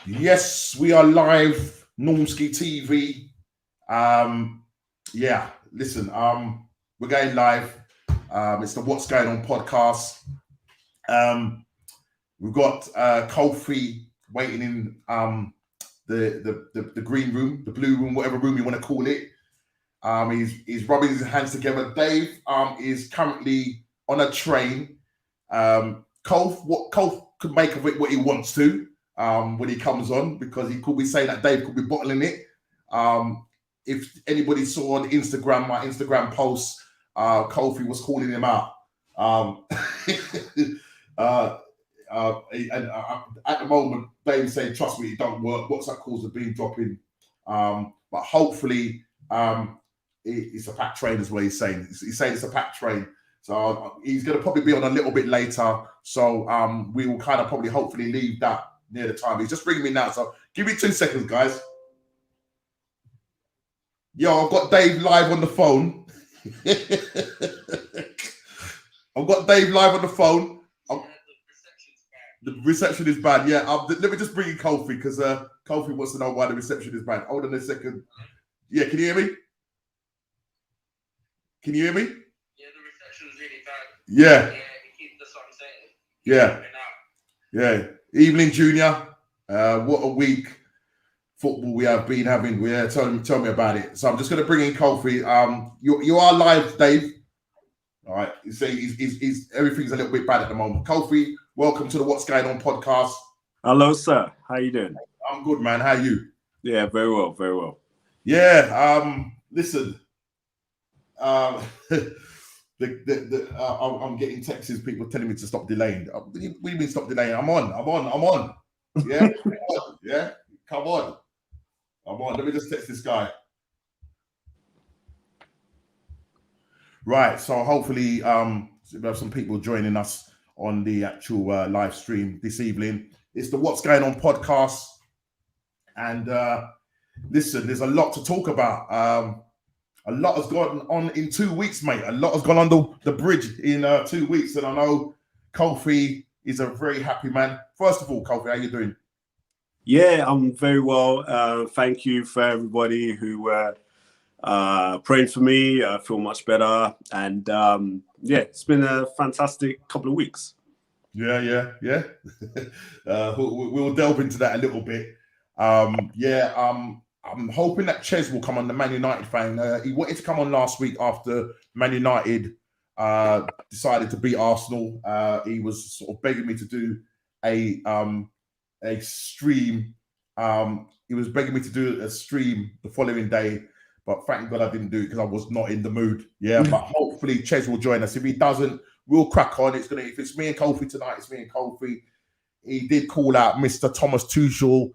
Yes, we are live, Normski TV. Yeah, listen, we're going live. It's the What's Going On podcast. We've got Kofi waiting in the green room, the blue room, whatever room you want to call it. He's rubbing his hands together. Dave is currently on a train. Kof could make of it what he wants to when he comes on, because he could be saying that Dave could be bottling it. If anybody saw on Instagram, my Instagram post, Kofi was calling him out. At the moment, Dave's saying, trust me, it don't work. WhatsApp calls have been dropping. But hopefully, it's a packed train is what he's saying. He's saying it's a packed train. So he's going to probably be on a little bit later. So we will kind of probably hopefully leave that near the time. He's just ringing me now. So give me 2 seconds, guys. Yo, I've got Dave live on the phone. I've got Dave live on the phone. The reception is bad. Yeah, let me just bring in Kofi, because Kofi wants to know why the reception is bad. Hold on a second. Yeah, can you hear me? Can you hear me? Yeah, the reception is really bad. Yeah. That's what I'm saying. Yeah. Evening, Junior. What a week football we have been having. Yeah, tell me about it. So I'm just going to bring in Kofi. You are live, Dave. All right. You see, he's everything's a little bit bad at the moment. Kofi, welcome to the What's Going On podcast. Hello, sir. How you doing? I'm good, man. How are you? Yeah, very well, very well. Yeah. Listen. I'm getting texts, people telling me to stop delaying. What do you mean stop delaying? I'm on. Yeah, yeah. Come on. I'm on. Let me just text this guy. Right. So hopefully, we have some people joining us on the actual live stream this evening. It's the What's Going On podcast, and listen, there's a lot to talk about. A lot has gone on in 2 weeks, mate. A lot has gone under the bridge in 2 weeks. And I know Kofi is a very happy man. First of all, Kofi, how you doing? Yeah, I'm very well. Thank you for everybody who prayed for me. I feel much better. And yeah, it's been a fantastic couple of weeks. Yeah. We'll delve into that a little bit. I'm hoping that Ches will come on, the Man United fan. He wanted to come on last week after Man United decided to beat Arsenal. He was sort of begging me to do a stream. He was begging me to do a stream the following day, but thank God I didn't do it because I was not in the mood. Yeah, but hopefully Ches will join us. If he doesn't, we'll crack on. If it's me and Kofi tonight, it's me and Kofi. He did call out Mr. Thomas Tuchel,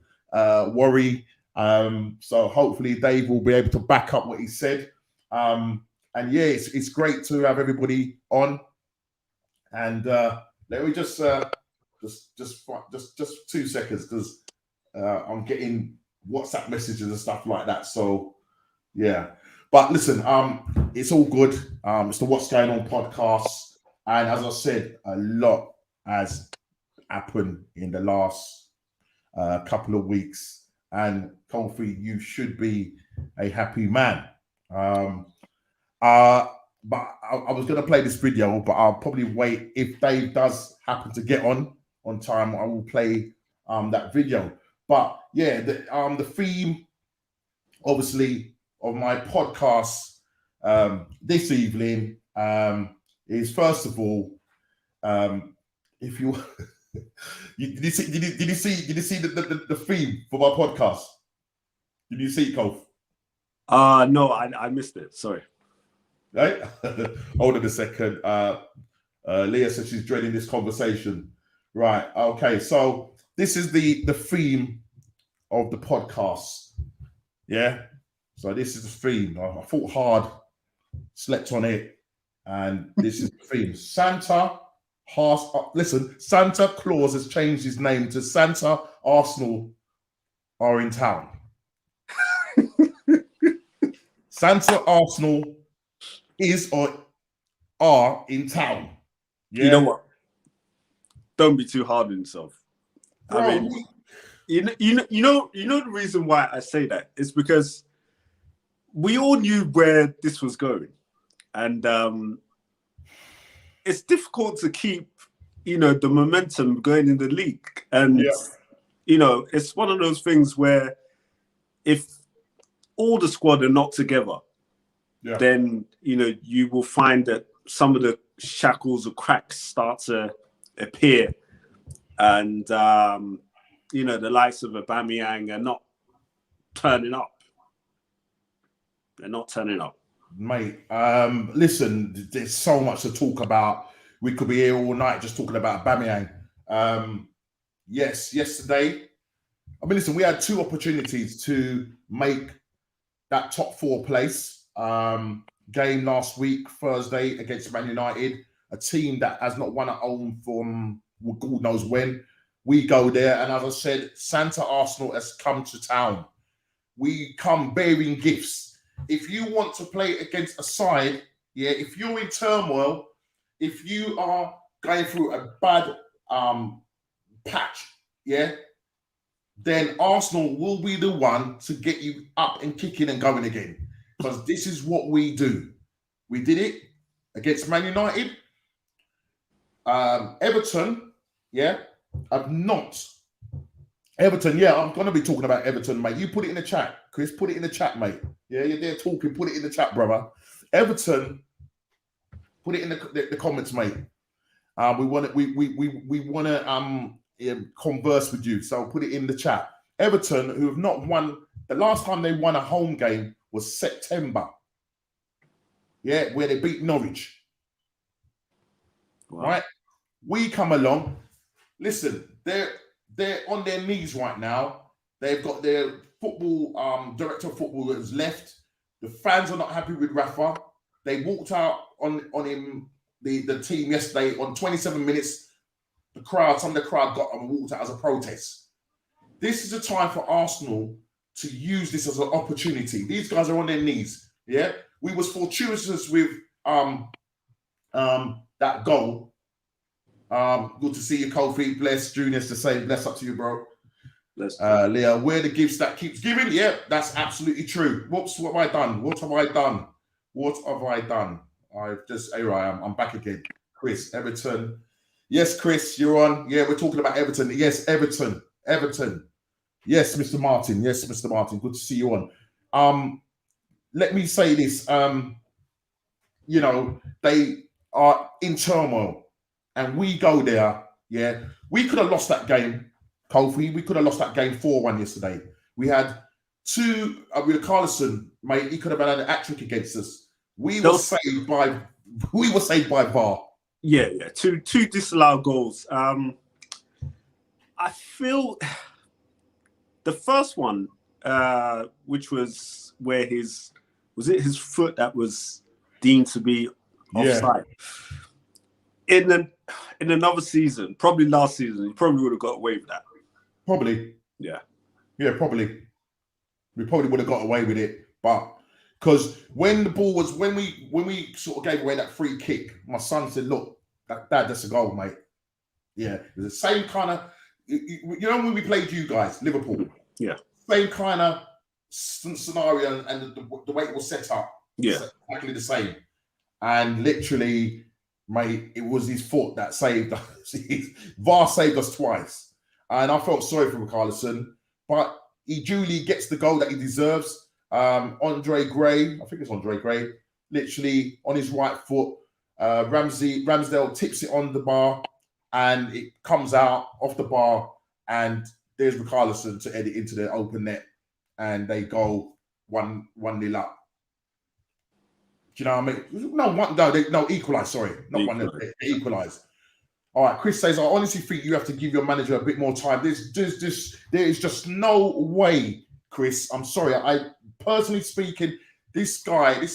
worry. So hopefully Dave will be able to back up what he said. And yeah, it's great to have everybody on. And let me just 2 seconds, because I'm getting WhatsApp messages and stuff like that. So yeah, but listen, it's all good. It's the What's Going On podcast, and as I said, a lot has happened in the last couple of weeks. And Kofi, you should be a happy man. But I was going to play this video, but I'll probably wait. If Dave does happen to get on time, I will play that video. But yeah, the theme, obviously, of my podcast this evening is, first of all, if you. Did you see the theme for my podcast? Did you see it, Kof? No, I missed it. Sorry. Right? Hold on a second. Leah said she's dreading this conversation. Right. Okay. So this is the theme of the podcast. Yeah. So this is the theme. I thought hard, slept on it, and this is the theme. Santa Claus has changed his name to Santa Arsenal are in town. Santa Arsenal is or are in town. Yeah? You know what? Don't be too hard on yourself. Bro, I mean, The reason why I say that is because we all knew where this was going, and it's difficult to keep, the momentum going in the league, and it's one of those things where if all the squad are not together, then you will find that some of the shackles or cracks start to appear, and the likes of Aubameyang are not turning up. They're not turning up. Mate, listen, there's so much to talk about. We could be here all night just talking about Aubameyang. Yes, yesterday, listen, we had two opportunities to make that top four place. Game last week, Thursday, against Man United, a team that has not won at home from God knows when. We go there, and as I said, Santa Arsenal has come to town. We come bearing gifts. If you want to play against a side, if you're in turmoil, if you are going through a bad patch, then Arsenal will be the one to get you up and kicking and going again. Because this is what we do. We did it against Man United. Everton, I've not. Everton, I'm going to be talking about Everton, mate. You put it in the chat. Chris, put it in the chat, mate. Yeah, you're there talking. Put it in the chat, brother. Everton, put it in the comments, mate. We want to converse with you, so put it in the chat. Everton, who have not won, the last time they won a home game was September. Where they beat Norwich. Wow. Right? We come along. Listen, they're on their knees right now. They've got their football director of football that has left. The fans are not happy with Rafa. They walked out on him, the team yesterday on 27 minutes. Some of the crowd got up and walked out as a protest. This is a time for Arsenal to use this as an opportunity. These guys are on their knees. We was fortuitous with that goal. Good to see you, Kofi. Bless. Junior's the same. Bless up to you, bro. Leah, where the gifts that keeps giving? Yeah, that's absolutely true. What have I done? Here I am. I'm back again. Chris, Everton. Yes, Chris, you're on. Yeah, we're talking about Everton. Yes, Everton. Yes, Mr. Martin. Good to see you on. Let me say this. They are in turmoil. And we go there, We could have lost that game, Kofi. We could have lost that game 4-1 yesterday. We had two, with Carlson, mate, he could have had an hat-trick against us. We were saved by VAR. Yeah. Two disallowed goals. I feel the first one, which was where his foot that was deemed to be offside. In another season, probably last season, he probably would have got away with that. Probably. Yeah, probably. We probably would have got away with it. But because when we sort of gave away that free kick, my son said, look, Dad, that's a goal, mate. Yeah. It was the same kind of, when we played you guys, Liverpool. Yeah. Same kind of scenario and the way it was set up. Yeah. Exactly the same. And literally, mate, it was his foot that saved us. VAR saved us twice. And I felt sorry for Carlson, but he duly gets the goal that he deserves. Andre Gray, I think it's Andre Gray, literally on his right foot. Ramsdale tips it on the bar and it comes out off the bar and there's Richarlison to edit into the open net and they go 1-0 up. Do you know what I mean? No, equalise, sorry. Not 1-0, they equalise. All right, Chris says, I honestly think you have to give your manager a bit more time. There is just no way, Chris. I'm sorry. I personally speaking, this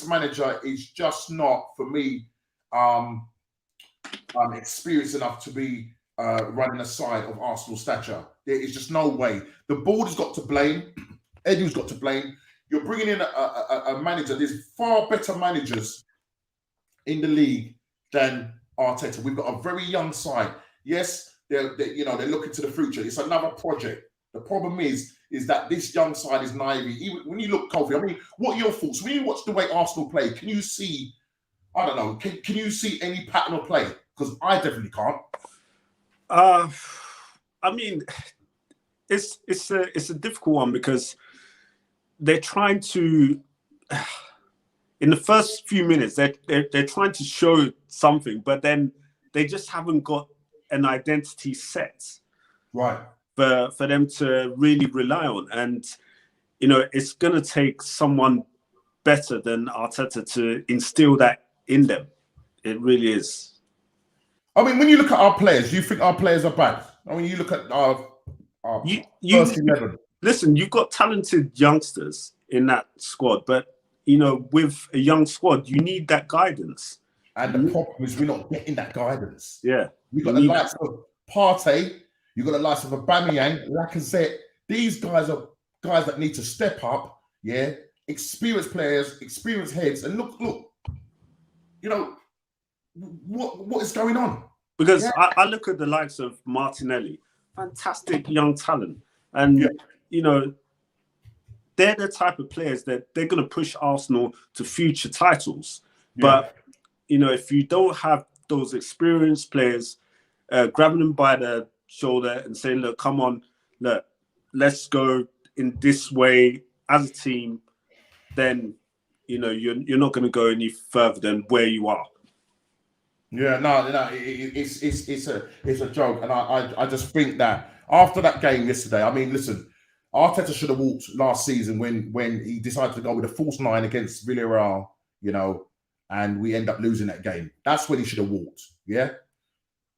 manager is just not, for me, experienced enough to be running a side of Arsenal stature. There is just no way. The board has got to blame. Edu's got to blame. You're bringing in a manager. There's far better managers in the league than Arteta. We've got a very young side. Yes, they're looking to the future. It's another project. The problem is that this young side is naive. Even when you look, Kofi, I mean, what are your thoughts? When you watch the way Arsenal play, can you see, I don't know, can you see any pattern of play? Because I definitely can't. I mean, it's a difficult one because they're trying to, in the first few minutes, they're trying to show something, but then they just haven't got an identity set, right, for them to really rely on. And it's going to take someone better than Arteta to instill that in them. It really is. I mean, when you look at our players, do you think our players are bad? I mean, you look at our first 11. Listen, you've got talented youngsters in that squad, but with a young squad, you need that guidance. And the problem is we're not getting that guidance. Yeah. You've got the likes of Partey, you've got the likes of Aubameyang, Lacazette. These guys are guys that need to step up, yeah? Experienced players, experienced heads. And look, what is going on? Because I look at the likes of Martinelli, fantastic young talent. And, they're the type of players that they're going to push Arsenal to future titles. Yeah. But, if you don't have those experienced players grabbing them by the shoulder and saying, look, come on, look, let's go in this way as a team, then, you're not going to go any further than where you are. Yeah, no, it's a joke, and I just think that after that game yesterday, I mean, listen, Arteta should have walked last season when he decided to go with a false 9 against Villarreal, and we end up losing that game. That's when he should have walked. Yeah,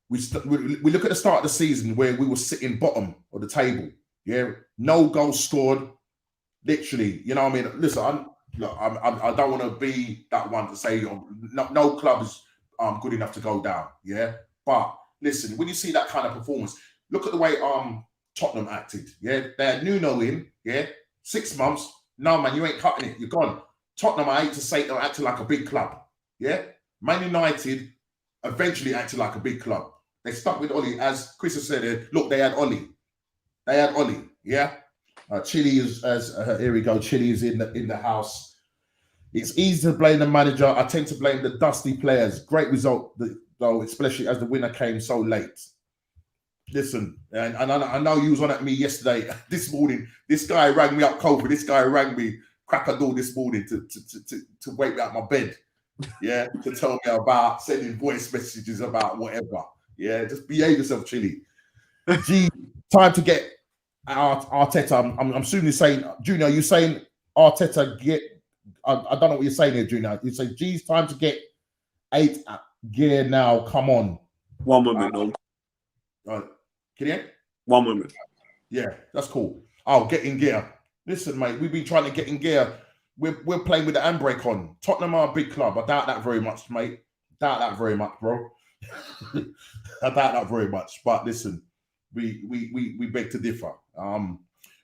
we look at the start of the season where we were sitting bottom of the table. Yeah, no goals scored, literally. You know what I mean? Listen, I don't want to be that one to say no club is good enough to go down, yeah. But listen, when you see that kind of performance, look at the way Tottenham acted, yeah. They had Nuno in, yeah. 6 months, no man, you ain't cutting it, you're gone. Tottenham, I hate to say, they're acting like a big club, yeah. Man United eventually acted like a big club. They stuck with Oli, as Chris has said. Look, they had Oli, yeah. Chile is here we go. Chile is in the house. It's easy to blame the manager. I tend to blame the dusty players. Great result, though, especially as the winner came so late. Listen, and I know you was on at me yesterday, this morning. This guy rang me up, Kofi. This guy rang me crack a door this morning to wake me out of my bed. Yeah, to tell me about sending voice messages about whatever. Yeah, just behave yourself, Chile. Gee, time to get Arteta. I'm assuming you're saying, Junior, you're saying Arteta get. I don't know what you're saying here, Junior. You say, geez, time to get 8 gear now. Come on. 1 moment, no. Can you hear? 1 moment. Yeah, that's cool. Oh, get in gear. Listen, mate, we've been trying to get in gear. We're playing with the handbrake on. Tottenham are a big club. I doubt that very much, mate. Doubt that very much, bro. I doubt that very much. But listen, we beg to differ.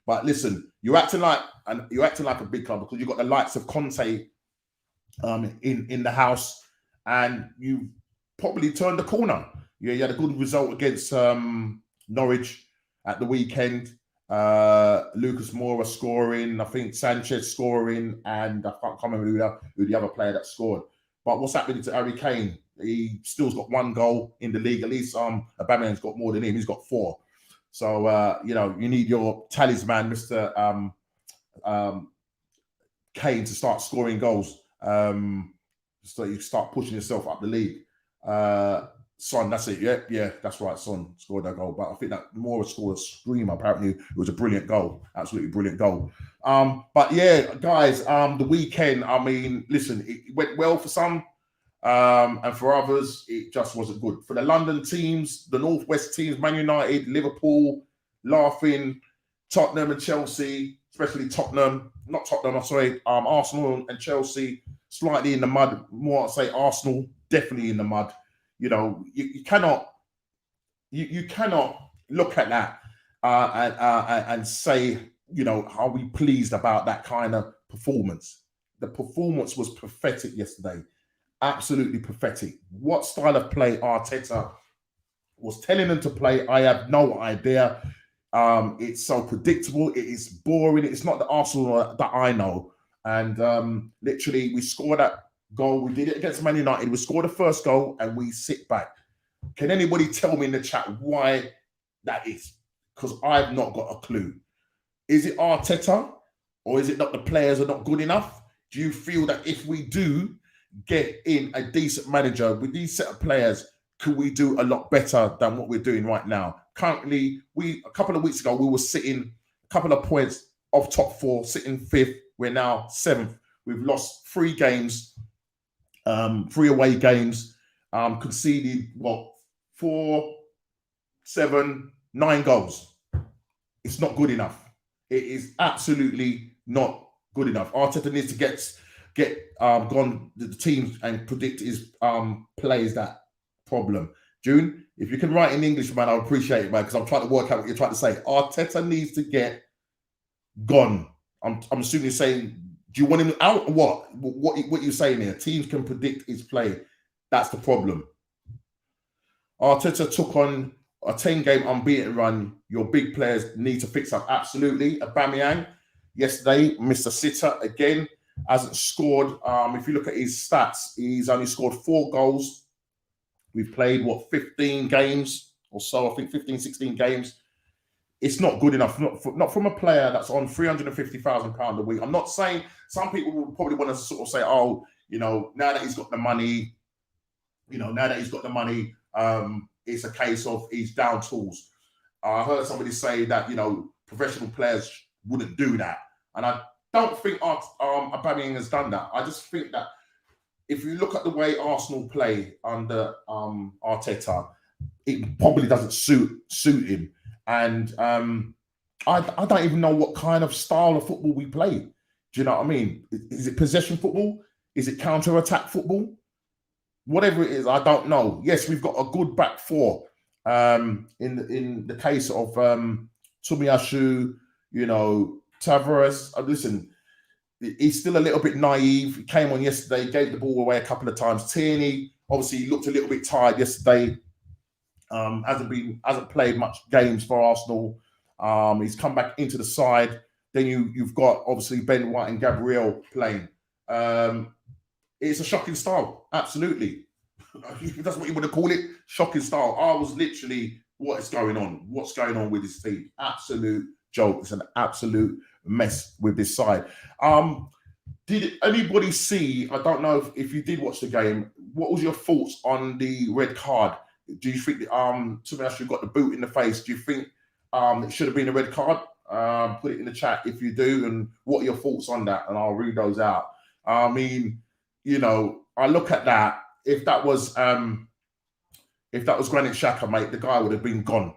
But listen, you're acting like a big club because you've got the likes of Conte in the house, and you probably turned the corner. Yeah, you had a good result against Norwich at the weekend. Lucas Moura scoring, I think Sanchez scoring, and I can't remember who the other player that scored. But what's happening to Harry Kane? He still's got 1 goal in the league. At least Aubameyang's got more than him. He's got 4. So, you need your talisman, Mr. Kane, to start scoring goals. So you start pushing yourself up the league. Son, that's it. Yeah, that's right. Son scored that goal. But I think that Moura scored a screamer. Apparently, it was a brilliant goal. Absolutely brilliant goal. But yeah, guys, the weekend, I mean, listen, it went well for some. And for others, it just wasn't good. For the London teams, the Northwest teams, Man United, Liverpool, laughing, Tottenham and Chelsea, especially Arsenal and Chelsea, slightly in the mud. More, I'd say Arsenal, definitely in the mud. You cannot look at that and say, are we pleased about that kind of performance? The performance was pathetic yesterday. Absolutely pathetic. What style of play Arteta was telling them to play, I have no idea. It's so predictable. It is boring. It's not the Arsenal that I know. And literally, we scored that goal. We did it against Man United. We scored the first goal and we sit back. Can anybody tell me in the chat why that is? Because I've not got a clue. Is it Arteta, or is it that the players are not good enough? Do you feel that if we do get in a decent manager with these set of players, could we do a lot better than what we're doing right now? Currently, a couple of weeks ago, we were sitting a couple of points off top 4, sitting 5th. We're now 7th. We've lost 3 games, 3 away games, conceded, 4, 7, 9 goals. It's not good enough. It is absolutely not good enough. Arteta needs to get gone the team and predict his plays that problem. June, if you can write in English, man, I appreciate it, man, because I'm trying to work out what you're trying to say. Arteta needs to get gone. I'm assuming you're saying, do you want him out or what? What you're saying here? Teams can predict his play. That's the problem. Arteta took on a 10-game unbeaten run. Your big players need to fix up. Absolutely. Aubameyang, yesterday, Mr. Sitter, again, hasn't scored. If you look at his stats, he's only scored 4 goals. We've played, 15 games or so, I think 15, 16 games. It's not good enough, not from a player that's on £350,000 a week. I'm not saying, some people will probably want to sort of say, oh, now that he's got the money, it's a case of he's down tools. I heard somebody say that, professional players wouldn't do that. And I don't think Aubameyang has done that. I just think that if you look at the way Arsenal play under Arteta, it probably doesn't suit him. And I don't even know what kind of style of football we play. Do you know what I mean? Is it possession football? Is it counter-attack football? Whatever it is, I don't know. Yes, we've got a good back 4. In the case of Tomiyasu, Tavares. Listen, he's still a little bit naive. He came on yesterday, gave the ball away a couple of times. Tierney, obviously, he looked a little bit tired yesterday. Hasn't played much games for Arsenal. He's come back into the side. Then you've got obviously Ben White and Gabriel playing. It's a shocking style, absolutely. That's what you want to call it, shocking style. I was literally, what's going on? What's going on with this team? Absolute joke. It's an absolute mess with this side. Did anybody see? I don't know if you did watch the game. What was your thoughts on the red card? Do you think Tomiyasu got the boot in the face? Do you think it should have been a red card? Put it in the chat if you do, and what are your thoughts on that? And I'll read those out. I mean, I look at that. If that was Granit Xhaka, mate, the guy would have been gone.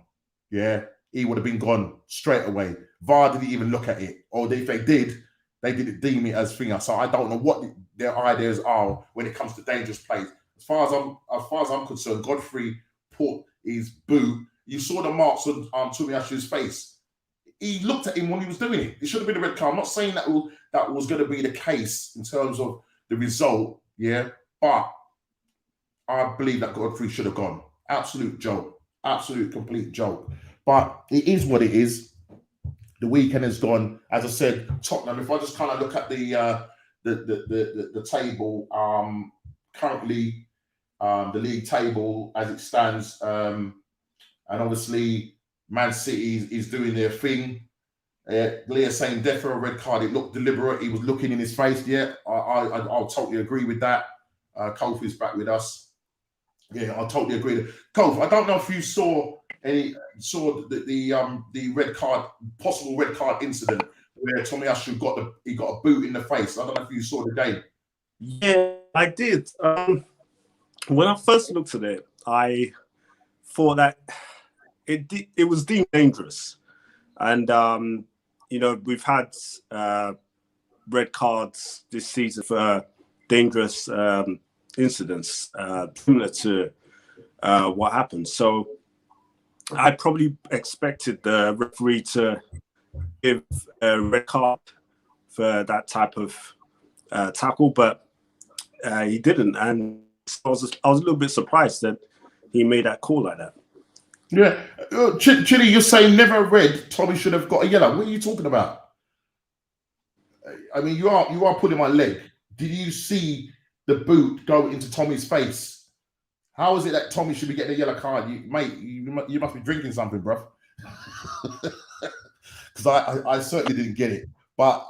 Yeah, he would have been gone straight away. VAR didn't even look at it, or if they did, they didn't deem it as finger. So I don't know what their ideas are when it comes to dangerous plays. As far as I'm concerned, Godfrey put his boot. You saw the marks on Tomiyasu's face. He looked at him when he was doing it. It should have been a red card. I'm not saying that was going to be the case in terms of the result, yeah, but I believe that Godfrey should have gone. Absolute joke. Absolute complete joke. But it is what it is. The weekend has gone. As I said, Tottenham, if I just kind of look at the table, currently the league table as it stands, and obviously Man City is doing their thing. Leah saying death for a red card. It looked deliberate. He was looking in his face. Yeah, I'll totally agree with that. Kofi's back with us. Yeah, I totally agree. Kof, I don't know if you saw the red card, possible red card incident where Tomiyasu got a boot in the face. I don't know if you saw the game. Yeah, I did. When I first looked at it, I thought that it was deemed dangerous, and we've had red cards this season for dangerous incidents similar to what happened. So I probably expected the referee to give a red card for that type of tackle, but he didn't, and I was a little bit surprised that he made that call like that. Yeah. Chili, you're saying never read Tommy should have got a yellow. What are you talking about? I mean, you are pulling my leg. Did you see the boot go into Tommy's face? How is it that Tommy should be getting a yellow card? Mate, you must be drinking something, bruv. Because I certainly didn't get it. But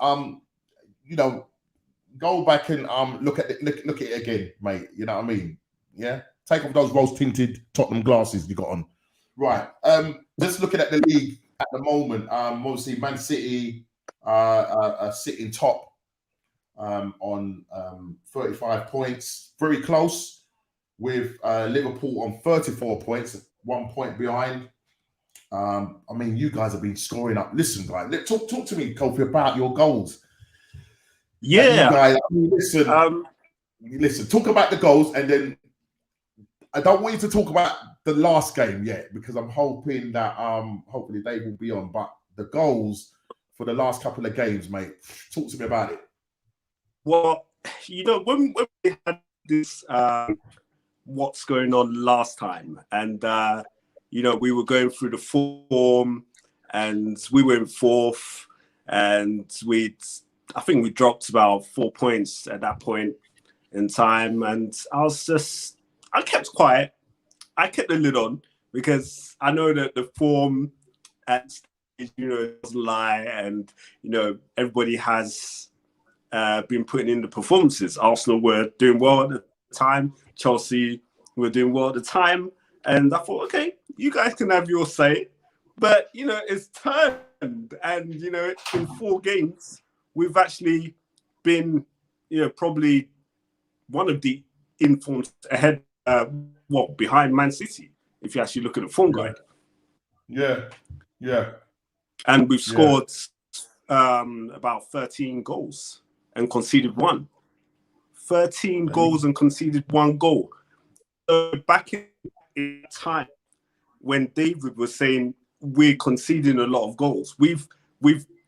you know, go back and look at it again, mate. You know what I mean? Yeah. Take off those rose tinted Tottenham glasses you got on. Right. Just looking at the league at the moment. Obviously, Man City are sitting top on 35 points, very close with Liverpool on 34 points, 1 point behind. I mean, you guys have been scoring up. Listen, guys, talk to me, Kofi, about your goals. Yeah, you guys, I mean, listen. Talk about the goals, and then I don't want you to talk about the last game yet because I'm hoping that hopefully they will be on. But the goals for the last couple of games, mate, talk to me about it. Well, you know, when we had this what's going on last time, and you know, we were going through the form, and we were in fourth, and I think we dropped about 4 points at that point in time, and I kept quiet. I kept the lid on because I know that the form at stage, you know, doesn't lie, and you know, everybody has been putting in the performances. Arsenal were doing well at the time. Chelsea were doing well at the time. And I thought, okay, you guys can have your say. But, you know, it's turned. And, you know, in 4 games, we've actually been, you know, probably one of the informed ahead, behind Man City, if you actually look at the form guide. Yeah. And we've scored about 13 goals and conceded 1. 13 goals and conceded 1 goal. So back in time when David was saying we're conceding a lot of goals, we've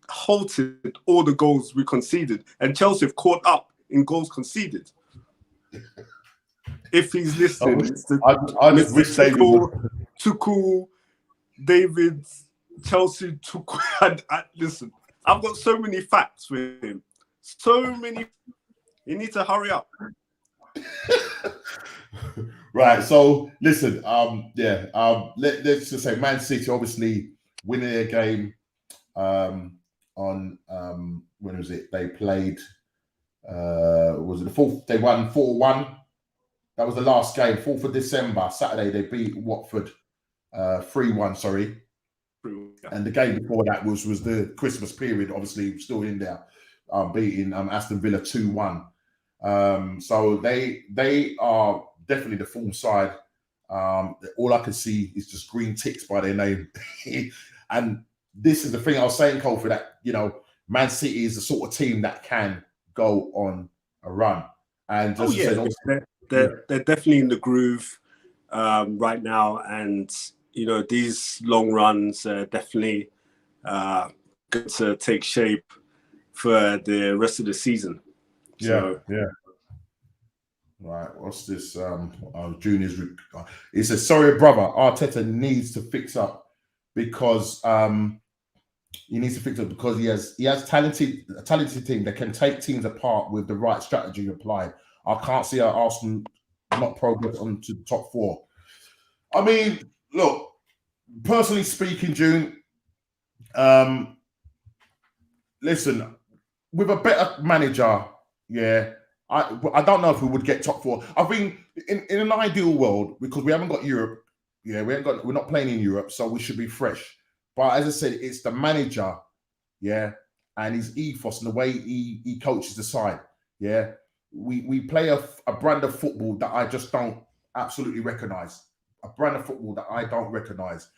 halted all the goals we conceded, and Chelsea have caught up in goals conceded. If he's listening, I just wish Tuchel, David, Chelsea, Tuchel. Listen, I've got so many facts with him. So many. You need to hurry up. Right. So listen. Let's just say Man City obviously winning their game. On when was it? They played. Was it the 4th? They won 4-1. That was the last game, 4th of December, Saturday. They beat Watford 3-1. Sorry. And the game before that was the Christmas period. Obviously, still in there. Beating Aston Villa 2-1. So they are definitely the form side. All I can see is just green ticks by their name. And this is the thing I was saying, Cole, for that, you know, Man City is the sort of team that can go on a run. And just they're definitely in the groove right now. And, you know, these long runs are definitely going to take shape for the rest of the season. Yeah. Right, what's this? Junior's. He says, "Sorry, brother. Arteta needs to fix up because he has a talented team that can take teams apart with the right strategy applied. I can't see our Arsenal not progress on to the top 4. I mean, look, personally speaking, June. Listen, with a better manager, yeah." I don't know if we would get top 4. I think in an ideal world, because we haven't got Europe, we're not playing in Europe, so we should be fresh. But as I said, it's the manager, and his ethos and the way he coaches the side, We play a brand of football that I just don't absolutely recognise. A brand of football that I don't recognise.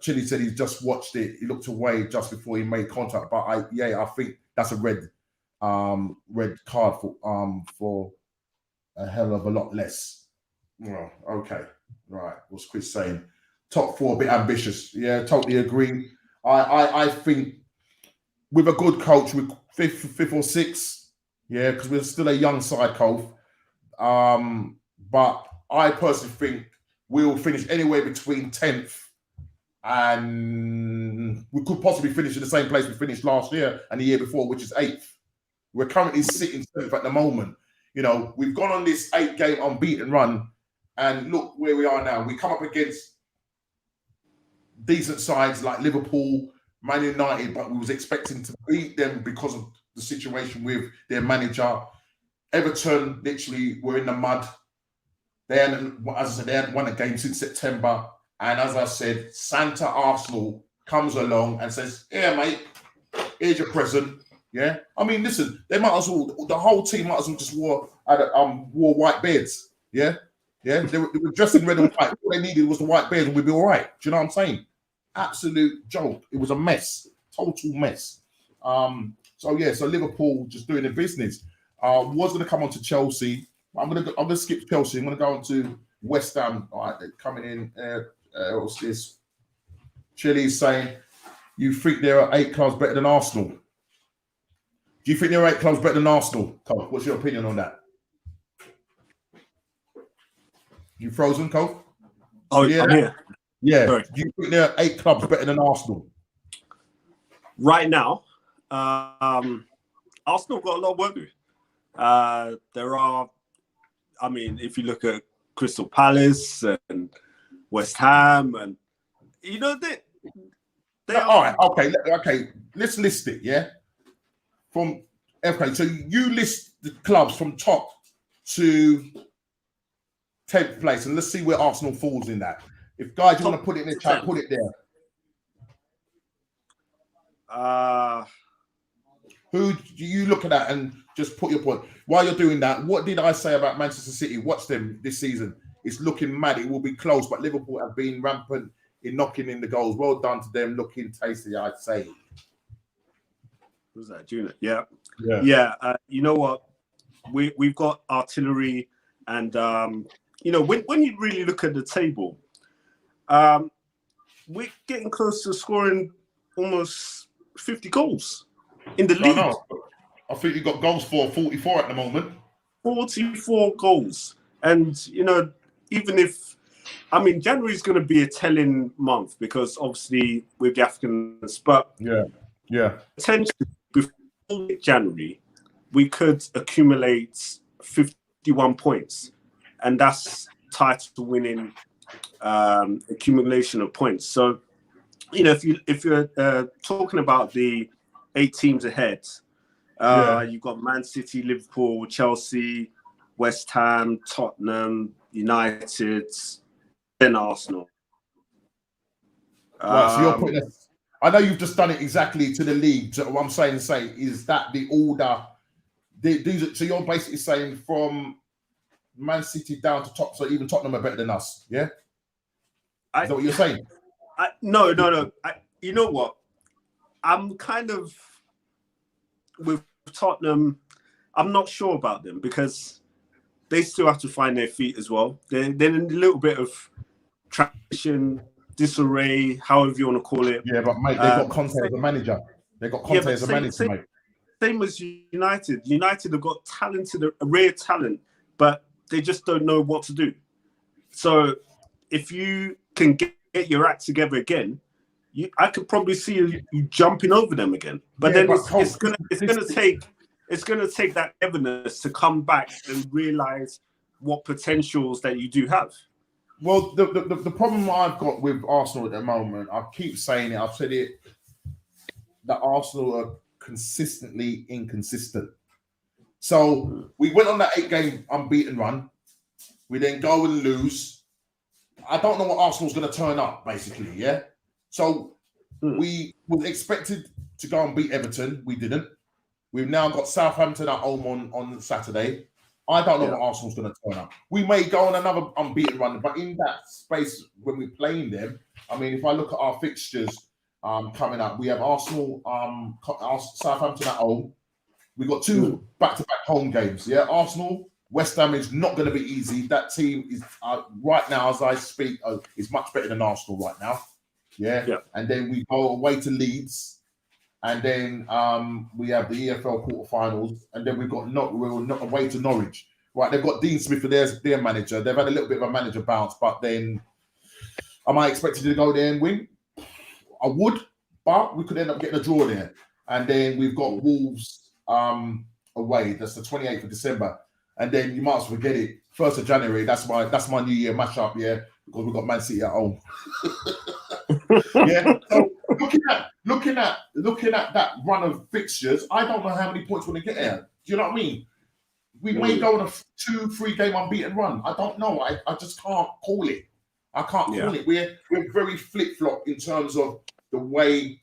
Chili said he's just watched it. He looked away just before he made contact. But I think that's a red card for a hell of a lot less. Well, okay, right. What's Chris saying? Top 4, a bit ambitious. Yeah, totally agree. I think with a good coach, with fifth or 6th, because we're still a young side, Cove. But I personally think we'll finish anywhere between 10th and we could possibly finish in the same place we finished last year and the year before, which is 8th. We're currently sitting 7th at the moment. You know, we've gone on this 8-game unbeaten run, and look where we are now. We come up against decent sides like Liverpool, Man United, but we was expecting to beat them because of the situation with their manager. Everton, literally, were in the mud. They hadn't, as I said, they hadn't won a game since September. And as I said, Santa Arsenal comes along and says, "Yeah, mate, here's your present." Yeah, I mean, listen, they might as well. The whole team might as well just wore white beards. Yeah, they were dressed in red and white. All they needed was the white beard, and we'd be all right. Do you know what I'm saying? Absolute joke. It was a mess, total mess. So Liverpool just doing their business. Was going to come on to Chelsea. I'm gonna skip Chelsea. I'm gonna go on to West Ham. All right, they're coming in. What's this? Chile's saying, "You think there are 8 clubs better than Arsenal? Do you think there are 8 clubs better than Arsenal?" Cole, what's your opinion on that? You frozen, Cole? Oh, yeah. I'm here. Yeah. Sorry. Do you think there are 8 clubs better than Arsenal? Right now, Arsenal got a lot of work to do. There are, I mean, if you look at Crystal Palace and West Ham, and you know they all right, okay. Let's list it, yeah. So you list the clubs from top to 10th place, and let's see where Arsenal falls in that. If guys, you want to put it in the chat, put it there. Who do you look at and just put your point? While you're doing that, what did I say about Manchester City? Watch them this season. It's looking mad. It will be close, but Liverpool have been rampant in knocking in the goals. Well done to them. Looking tasty, I'd say. Who's that, Junior? Yeah. You know what? We've got artillery, and when you really look at the table, we're getting close to scoring almost 50 goals in the league. I think you've got goals for 44 at the moment. 44 goals. And, even if, January is going to be a telling month because obviously with the Africans, but potentially before January, we could accumulate 51 points. And that's title winning accumulation of points. So, if you're talking about the 8 teams ahead, you've got Man City, Liverpool, Chelsea, West Ham, Tottenham, United, then Arsenal. Right, so you're putting I know you've just done it exactly to the league. So what I'm saying is that the order. So you're basically saying from Man City down to top, so even Tottenham are better than us, yeah? Is that what you're saying? No. You know what? I'm kind of with Tottenham. I'm not sure about them because they still have to find their feet as well. They're in a little bit of transition, disarray, however you want to call it. Yeah, but mate, they've got Conte as a manager. They've got Conte as a manager, mate. Same as United. United have got a rare talent, but they just don't know what to do. So if you can get your act together again, I could probably see you jumping over them again. But then it's gonna take that evidence to come back and realize what potentials that you do have. Well, the problem I've got with Arsenal at the moment, I keep saying it, I've said it, that Arsenal are consistently inconsistent. So we went on that 8-game unbeaten run. We then go and lose. I don't know what Arsenal's going to turn up, basically, yeah? So we were expected to go and beat Everton. We didn't. We've now got Southampton at home on Saturday. I don't know what Arsenal's going to turn up. We may go on another unbeaten run, but in that space when we're playing them, if I look at our fixtures coming up, we have Arsenal, Southampton at home. We've got 2 back-to-back home games. Yeah, Arsenal, West Ham is not going to be easy. That team is right now, as I speak, is much better than Arsenal right now. Yeah. And then we go away to Leeds. And then we have the EFL quarterfinals, and then we're away to Norwich. right, they've got Dean Smith as their manager. They've had a little bit of a manager bounce, but then am I expected to go there and win? I would, but we could end up getting a draw there. And then we've got Wolves away. That's the 28th of December. And then you might as well forget it. 1st of January, that's my New Year mashup, yeah, because we've got Man City at home. Yeah. So looking at that run of fixtures, I don't know how many points we're gonna get here. Do you know what I mean? We may go on a 2-3 game unbeaten run. I don't know. I just can't call it. I can't call it. We're very flip-flop in terms of the way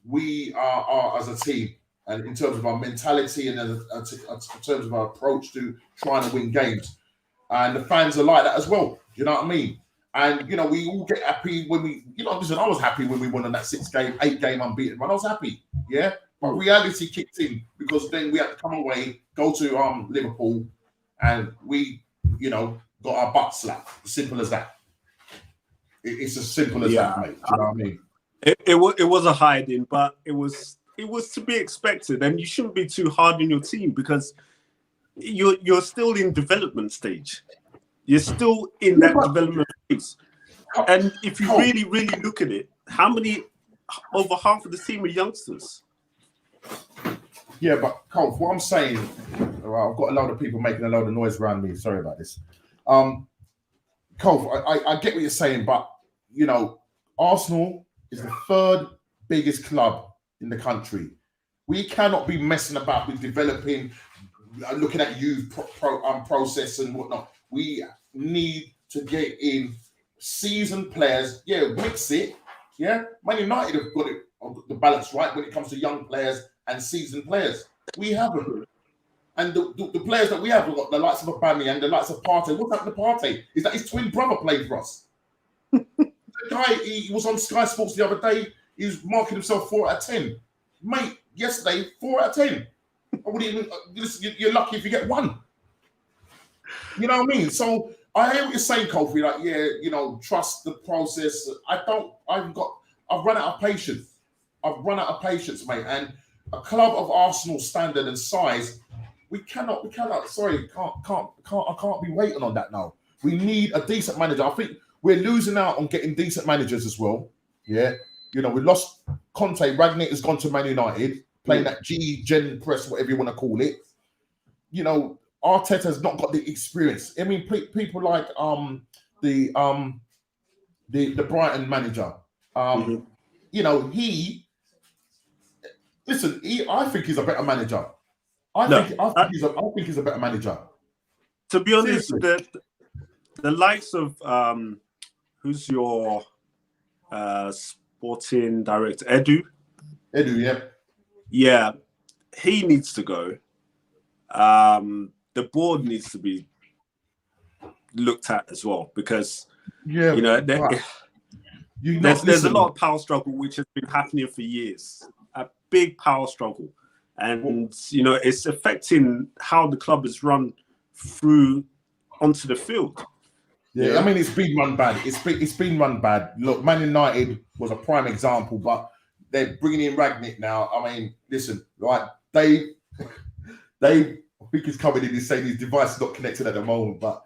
we are as a team, and in terms of our mentality, and in terms of our approach to trying to win games. And the fans are like that as well. You know what I mean? And, you know, we all get happy when we, you know, listen, I was happy when we won on that 8 game unbeaten run. I was happy, yeah? But reality kicked in, because then we had to come away, go to Liverpool, and we, you know, got our butt slapped. Simple as that. It's as simple as that, mate. Do you know what I mean? It was a hiding, but it was to be expected, and you shouldn't be too hard on your team, because you're still in development stage. You're still in that development phase. And if you really, really look at it, over half of the team are youngsters. Yeah, but Cole, what I'm saying, I've got a load of people making a load of noise around me. Sorry about this. Cole, I get what you're saying, but, you know, Arsenal is the 3rd biggest club in the country. We cannot be messing about with developing, looking at youth process and whatnot. We need to get in seasoned players. Yeah, mix it. Yeah, Man United have got it the balance right when it comes to young players and seasoned players. We haven't. And the players that we have, we've got the likes of Aubameyang and the likes of Partey. What's happened to Partey? Is that his twin brother played for us? The guy, he was on Sky Sports the other day. He was marking himself 4 out of 10. Mate, yesterday, 4 out of 10. I wouldn't even, you're lucky if you get 1. You know what I mean? So I hear what you're saying, Kofi. Like, yeah, you know, trust the process. I've run out of patience. I've run out of patience, mate. And a club of Arsenal standard and size, we cannot. Sorry, I can't be waiting on that now. We need a decent manager. I think we're losing out on getting decent managers as well. Yeah, you know, we lost Conte. Ragnick has gone to Man United, playing that Gen press, whatever you want to call it. You know, Arteta has not got the experience. I mean, people like the Brighton manager. You know, I think he's a better manager. I think he's a better manager. To be honest, the likes of who's your sporting director, Edu, yeah. Yeah, he needs to go. The board needs to be looked at as well, because you know there's a lot of power struggle which has been happening for years. A big power struggle, and you know it's affecting how the club is run through onto the field. Yeah, I mean it's been run bad. It's been run bad. Look, Man United was a prime example, but they're bringing in Ragnick now. I mean, listen, right? Dave, I think he's coming in. He's saying his device is not connected at the moment, but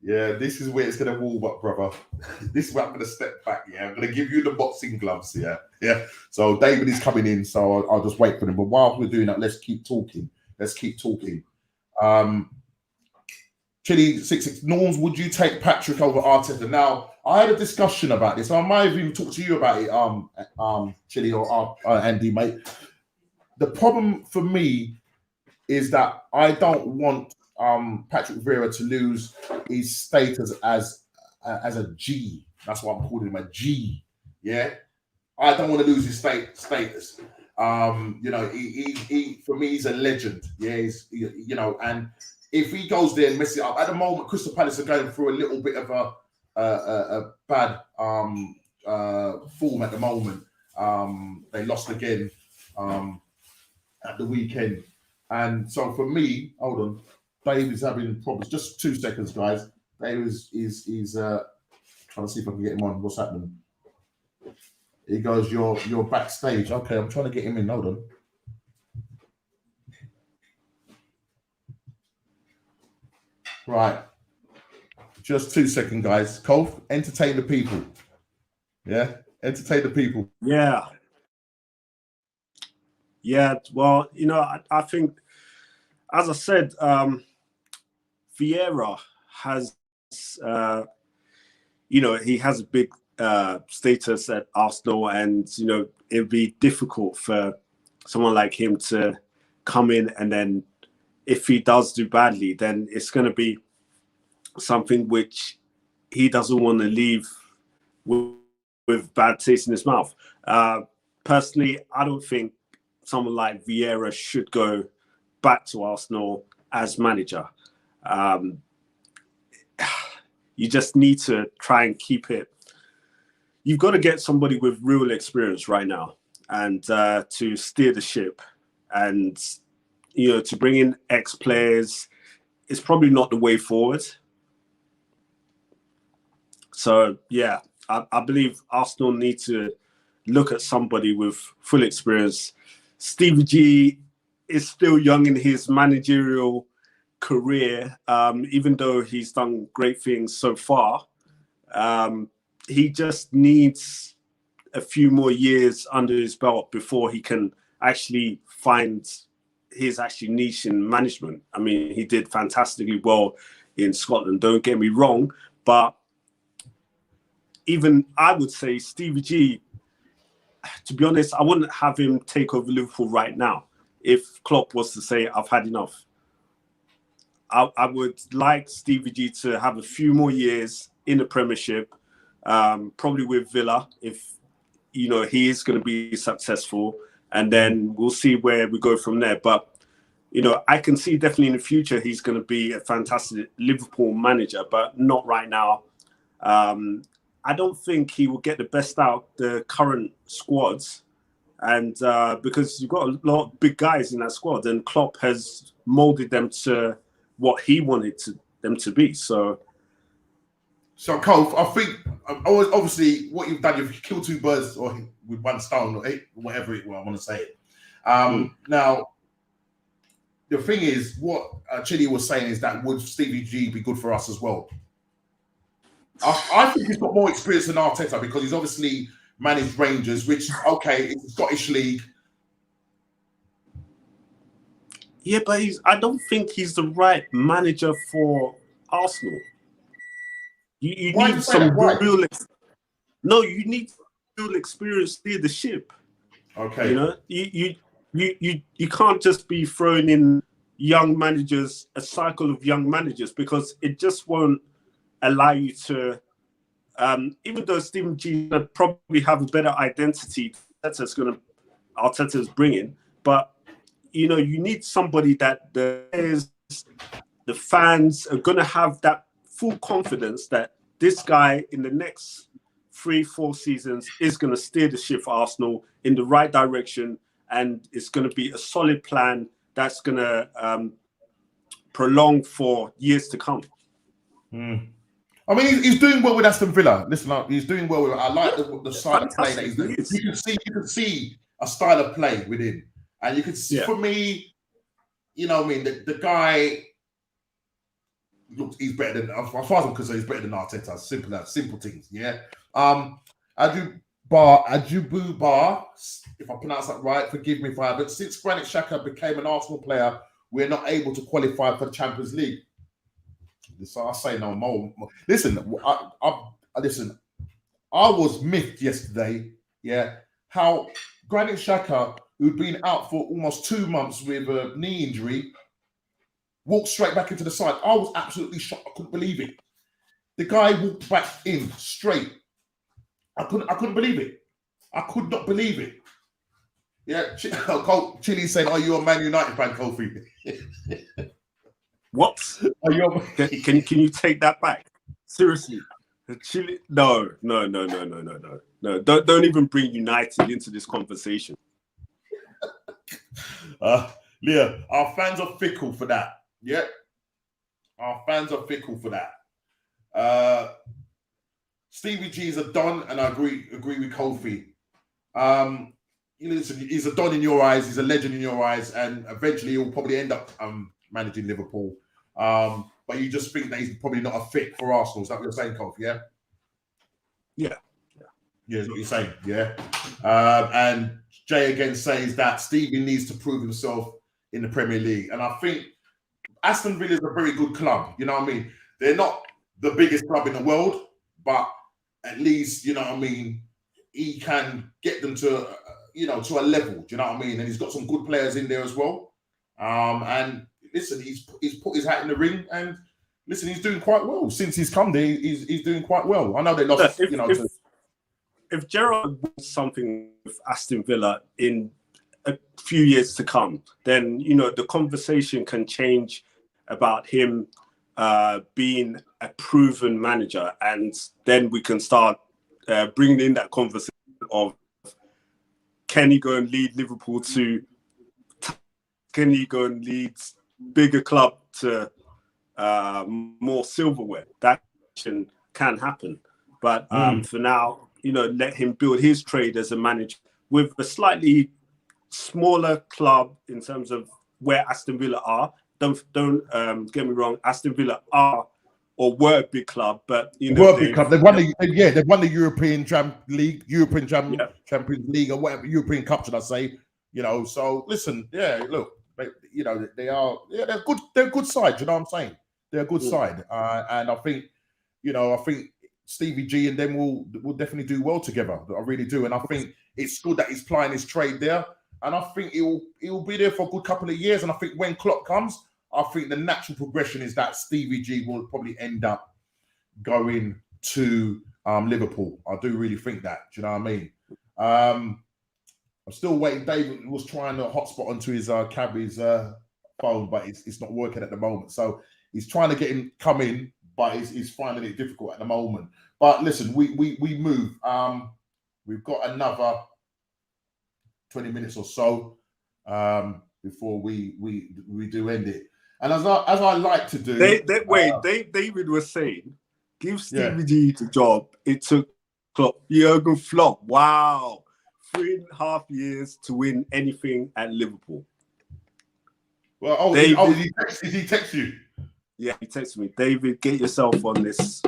yeah, this is where it's going to warm up, brother. This is where I'm going to step back. Yeah, I'm going to give you the boxing gloves. Yeah. So David is coming in, so I'll just wait for him. But while we're doing that, let's keep talking. Chili 66 Norms, would you take Patrick over Arteta? Now, I had a discussion about this. I might have even talked to you about it, Chili or Andy, mate. The problem for me is that I don't want Patrick Vieira to lose his status as a G. That's why I'm calling him a G. Yeah, I don't want to lose his status. You know, he for me he's a legend. Yeah, you know, and if he goes there and messes it up, at the moment Crystal Palace are going through a little bit of a bad form at the moment. They lost again at the weekend, and so for me, hold on. Dave is having problems. Just 2 seconds, guys. Dave is trying to see if I can get him on. What's happening? He goes, you're backstage. Okay, I'm trying to get him in. Hold on. Right. Just 2 seconds, guys. Cole, entertain the people. Yeah, entertain the people. Yeah. Well, I think, as I said, Vieira has, he has a big status at Arsenal, and it'd be difficult for someone like him to come in, and then if he does do badly, then it's going to be something which he doesn't want to leave with bad taste in his mouth. Personally, I don't think someone like Vieira should go back to Arsenal as manager. You just need to try and keep it. You've got to get somebody with real experience right now, and to steer the ship, and to bring in ex-players is probably not the way forward. So yeah, I believe Arsenal need to look at somebody with full experience. Stevie G is still young in his managerial career, even though he's done great things so far. He just needs a few more years under his belt before he can actually find his niche in management. I mean, he did fantastically well in Scotland, don't get me wrong, but even I would say Stevie G, to be honest, I wouldn't have him take over Liverpool right now if Klopp was to say, I've had enough. I would like Stevie G to have a few more years in the Premiership, probably with Villa, if he is going to be successful, and then we'll see where we go from there. But I can see definitely in the future he's going to be a fantastic Liverpool manager, but not right now. I don't think he will get the best out of the current squads, and because you've got a lot of big guys in that squad, and Klopp has molded them to what he wanted them to be. So Cole, I think obviously what you've done, you've killed 2 birds with 1 stone, or 8, whatever I want to say it. Now, the thing is, what Chile was saying is that would Stevie G be good for us as well? I think he's got more experience than Arteta because he's obviously managed Rangers, which, okay, it's a Scottish league. Yeah, but I don't think he's the right manager for Arsenal. You need some real... No, you need real experience to steer the ship. Okay. You can't just be throwing in young managers, a cycle of young managers, because it just won't allow you to, even though Stephen G would probably have a better identity Arteta's bringing, but you need somebody that the fans are going to have that full confidence that this guy in the next 3-4 seasons is going to steer the ship for Arsenal in the right direction, and it's going to be a solid plan that's going to prolong for years to come. I mean, he's doing well with Aston Villa. Listen, he's doing well with. I like the style of play that he's doing. You can see a style of play with him, and you can see for me, what I mean, the guy looks. He's better than, as far as I'm concerned, he's better than Arteta. Simple things. Yeah. Ajubu Bar, if I pronounce that right, forgive me if I haven't. Since Granit Xhaka became an Arsenal player, we're not able to qualify for the Champions League. So I say no more. Listen, I was miffed yesterday. Yeah, how Granit Xhaka, who'd been out for almost 2 months with a knee injury, walked straight back into the side. I was absolutely shocked. I couldn't believe it. The guy walked back in straight. I couldn't believe it. I could not believe it. Yeah, Chile saying, "Are you a Man United fan, Kofi?" What? Can you take that back? Seriously, Chile? No. Don't even bring United into this conversation. Leah, our fans are fickle for that. Yeah, our fans are fickle for that. Stevie G is a don, and I agree with Kofi. Listen, he's a don in your eyes, he's a legend in your eyes, and eventually he'll probably end up managing Liverpool. But but you just think that he's probably not a fit for Arsenal. Is that what you're saying, Kof? Yeah? Yeah. Yeah, is what you're saying, yeah. And Jay again says that Stevie needs to prove himself in the Premier League. And I think Aston Villa is a very good club. You know what I mean? They're not the biggest club in the world, but at least, you know what I mean, he can get them to, to a level. Do you know what I mean? And he's got some good players in there as well. And listen, he's put his hat in the ring, and listen, he's doing quite well since he's come there. He's doing quite well. I know they lost, If Gerrard wins something with Aston Villa in a few years to come, then the conversation can change about him being a proven manager, and then we can start bringing in that conversation of can he go and lead Liverpool to, can he go and lead bigger club to more silverware. That can happen, but for now, let him build his trade as a manager with a slightly smaller club in terms of where Aston Villa are. Don't get me wrong. Aston Villa are or were a big club, but were a big club. They've won the European Champions League, or whatever European Cup, should I say? So listen, look, they're good. They're a good side. You know what I'm saying? They're a good side, and I think Stevie G and them will definitely do well together. I really do, and I think it's good that he's plying his trade there, and I think he'll be there for a good couple of years. And I think when Klopp comes, I think the natural progression is that Stevie G will probably end up going to Liverpool. I do really think that. Do you know what I mean? I'm still waiting. David was trying to hotspot onto his Cadbury's phone, but it's not working at the moment. So he's trying to get him come in, but he's finding it difficult at the moment. But listen, we move. We've got another 20 minutes or so before we do end it. And as I like to do, David was saying, give Stevie G the job. It took Klopp, Jurgen Klopp. Wow, 3.5 years to win anything at Liverpool. Well, did he text you? Yeah, he texted me. David, get yourself on this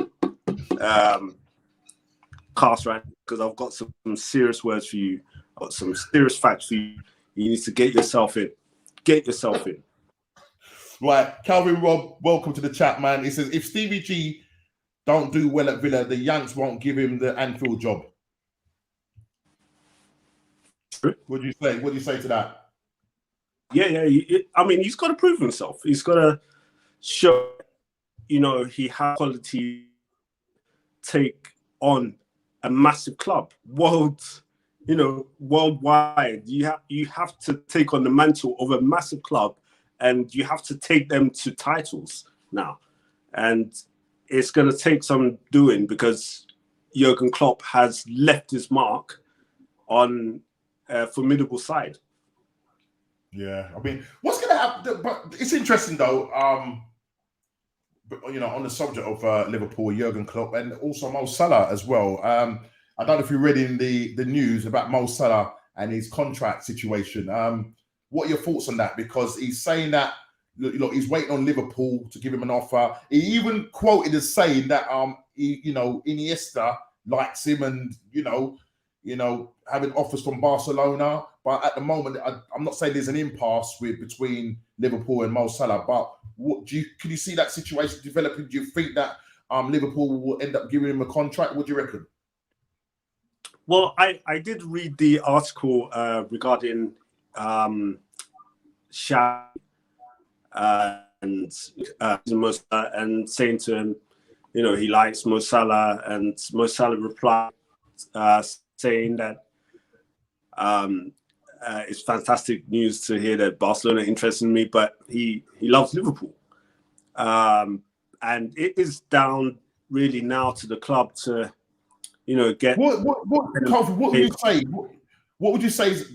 cast right, because I've got some serious words for you. I've got some serious facts for you. You need to get yourself in. Get yourself in. Right, Calvin Rob, welcome to the chat, man. He says, if Stevie G don't do well at Villa, the Yanks won't give him the Anfield job. What do you say? What do you say to that? Yeah. He's got to prove himself. He's got to show, he has quality to take on a massive club. Worldwide. You have to take on the mantle of a massive club, and you have to take them to titles now. And it's going to take some doing, because Jurgen Klopp has left his mark on a formidable side. Yeah, I mean, what's going to happen? But it's interesting though. On the subject of Liverpool, Jurgen Klopp, and also Mo Salah as well. I don't know if you read in the news about Mo Salah and his contract situation. What are your thoughts on that? Because he's saying that he's waiting on Liverpool to give him an offer. He even quoted as saying that Iniesta likes him, and having offers from Barcelona. But at the moment, I'm not saying there's an impasse between Liverpool and Mo Salah. But can you see that situation developing? Do you think that Liverpool will end up giving him a contract? What do you reckon? Well, I did read the article regarding Shaq and saying to him, he likes Mo Salah, and Mo Salah replied saying that it's fantastic news to hear that Barcelona are interested in me, but he loves Liverpool. And it is down really now to the club to, get... What would you say? What would you say is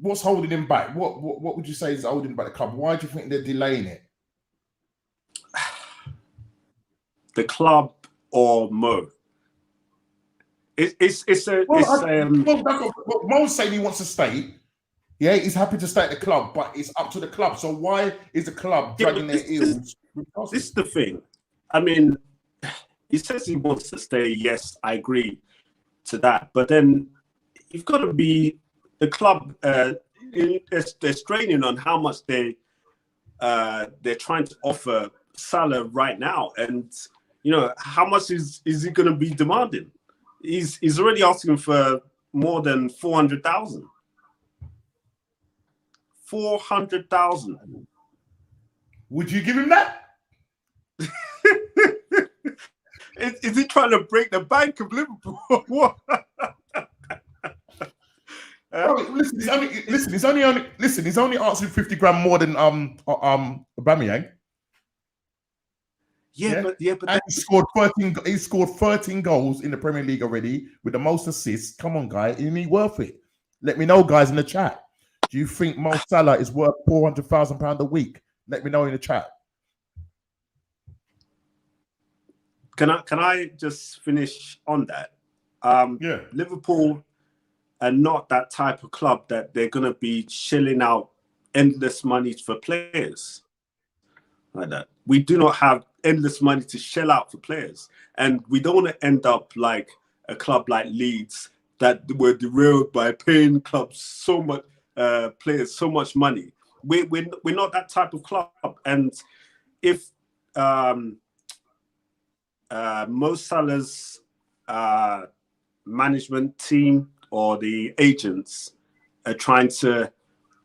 what's holding him back? What would you say is holding back the club? Why do you think they're delaying it? The club or Mo? Mo's saying he wants to stay. Yeah, he's happy to stay at the club, but it's up to the club. So why is the club dragging their heels? This is the thing. I mean, he says he wants to stay. Yes, I agree to that. But then you've got to be the club. They're straining on how much they're trying to offer Salah right now, and how much is he going to be demanding? He's already asking for more than 400,000. 400,000. Would you give him that? Is he trying to break the bank of Liverpool? What? He's only asking 50 grand more than Aubameyang. But and he scored 13 goals in the Premier League already with the most assists. Come on, guy, isn't he worth it? Let me know, guys, in the chat. Do you think Mo Salah is worth £400,000 a week? Let me know in the chat. Can I just finish on that? Liverpool are not that type of club that they're going to be shelling out endless money for players like that. We do not have endless money to shell out for players, and we don't want to end up like a club like Leeds that were derailed by paying clubs so much, players so much money. We're not that type of club, and if Mo Salah's management team or the agents are trying to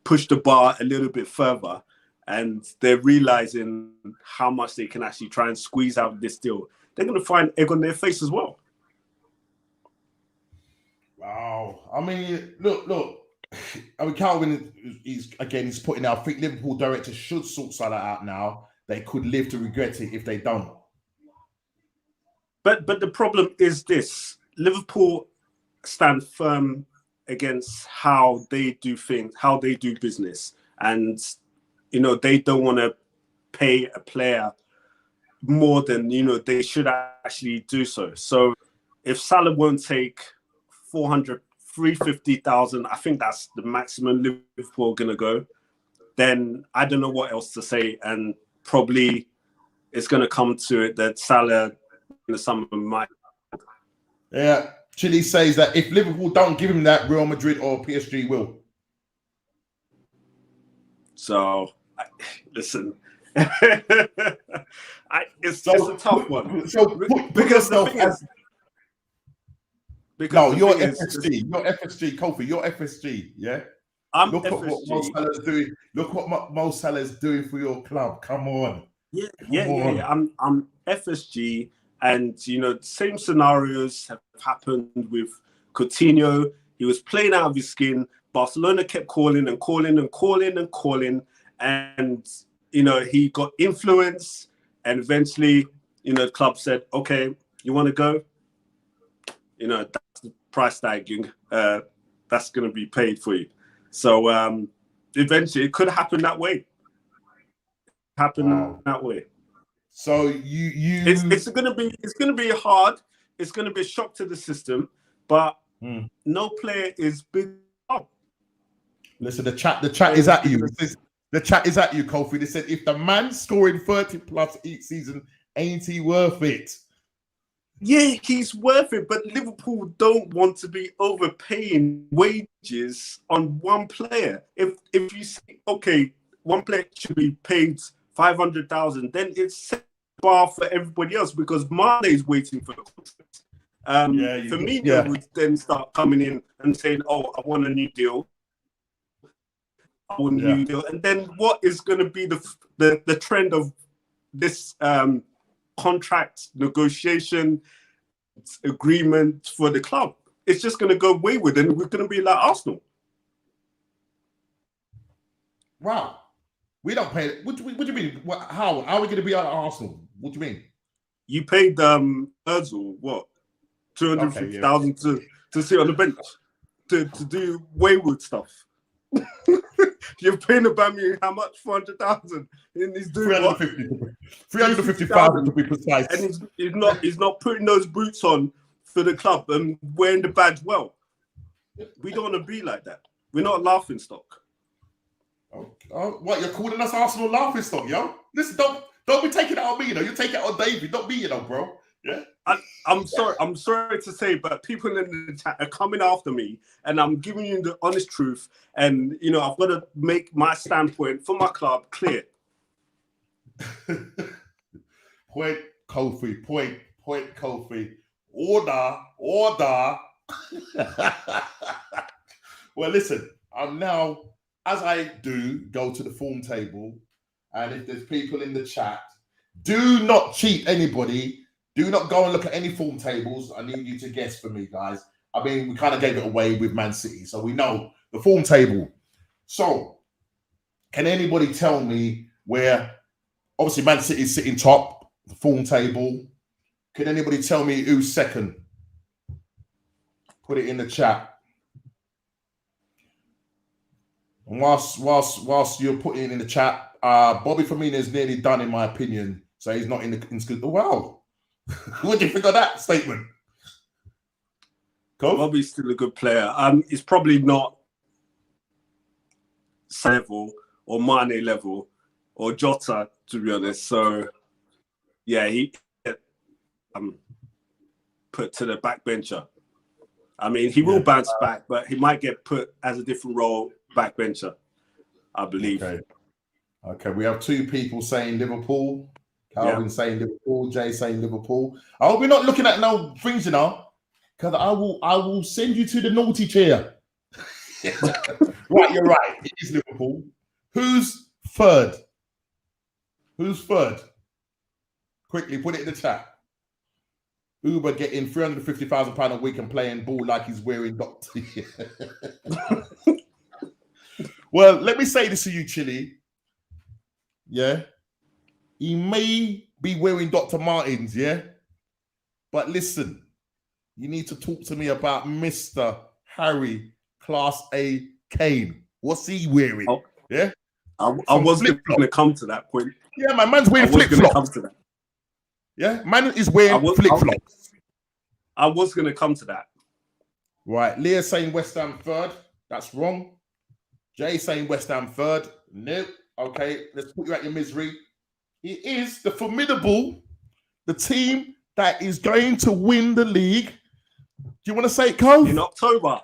push the bar a little bit further, and they're realizing how much they can actually try and squeeze out of this deal, they're going to find egg on their face as well. Wow. I mean, look. I mean, Calvin he's putting out. I think Liverpool directors should sort Salah out now. They could live to regret it if they don't. But the problem is this: Liverpool stand firm against how they do things, how they do business, and they don't want to pay a player more than they should actually do so. So if Salah won't take 350,000, I think that's the maximum Liverpool are gonna go, then I don't know what else to say, and probably it's gonna come to it that Salah in the summer might. Yeah, Chile says that if Liverpool don't give him that, Real Madrid or PSG will. So, listen, it's a tough one. So because the thing is, you're FSG. You're FSG, Kofi. You're FSG. Yeah. Look at what Mo Salah's doing. Look what Mo Salah's doing for your club. Come on. Yeah. I'm FSG, and same scenarios have happened with Coutinho. He was playing out of his skin. Barcelona kept calling, and he got influence, and eventually, the club said, "Okay, you want to go? That's the price tag that's going to be paid for you." So eventually, it could happen that way. That way. So you it's going to be hard. It's going to be a shock to the system, but no player is big. Listen, the chat is at you. The chat is at you, Kofi. They said, if the man scoring 30 plus each season, ain't he worth it? Yeah, he's worth it, but Liverpool don't want to be overpaying wages on one player. If you say, okay, one player should be paid 500,000, then it's set bar for everybody else, because Mane is waiting for the contract. Firmino would then start coming in and saying, "Oh, I want a new deal. I want a new deal." And then what is going to be the trend of this contract negotiation agreement for the club? It's just going to go wayward, and we're going to be like Arsenal. Wow. We don't pay. What do you mean? How are we going to be at Arsenal? What do you mean? You paid Özil what 250,000 to sit on the bench to do wayward stuff. You're paying Aubameyang how much? 400,000, and he's doing 350,000 to be precise. And he's not putting those boots on for the club and wearing the badge well. We don't want to be like that. We're not a laughing stock. What, you're calling us Arsenal laughing stock, yo? Listen, don't be taking it on me, You take it on David, not me, bro. Yeah. I'm sorry to say, but people in the chat are coming after me, and I'm giving you the honest truth. And I've got to make my standpoint for my club clear. Point Kofi. Order. Well, listen, I'm now, as I do, go to the form table, and if there's people in the chat, do not cheat anybody. Do not go and look at any form tables. I need you to guess for me, guys. I mean, we kind of gave it away with Man City, so we know the form table. So, can anybody tell me where, obviously Man City is sitting top, the form table. Can anybody tell me who's second? Put it in the chat. And whilst you're putting it in the chat, Bobby Firmino is nearly done, in my opinion. So he's not in the. Wow. What do you think of that statement? Go. Bobby's still a good player. He's probably not level or Mane level or Jota, to be honest. So, yeah, he put to the backbencher. I mean, he will bounce back, but he might get put as a different role backbencher, I believe. Okay. We have two people saying Liverpool. Calvin saying Liverpool. Jay saying Liverpool. I hope we're not looking at no things, because I will send you to the naughty chair. Right, you're right. It is Liverpool. Who's third? Quickly, put it in the chat. Auba getting £350,000 a week and playing ball like he's wearing Dr. Well, let me say this to you, Chili. Yeah. He may be wearing Dr. Martens, yeah? But listen, you need to talk to me about Mr. Harry Class A Kane. What's he wearing? Yeah? I was going to come to that point. Yeah, my man's wearing flip-flops. Yeah, man is wearing flip-flops. I was going to come to that. Right, Leah saying West Ham third. That's wrong. Jay saying West Ham third. Nope. Okay, let's put you out your misery. It is the formidable, the team that is going to win the league. Do you want to say it, Cole? In October.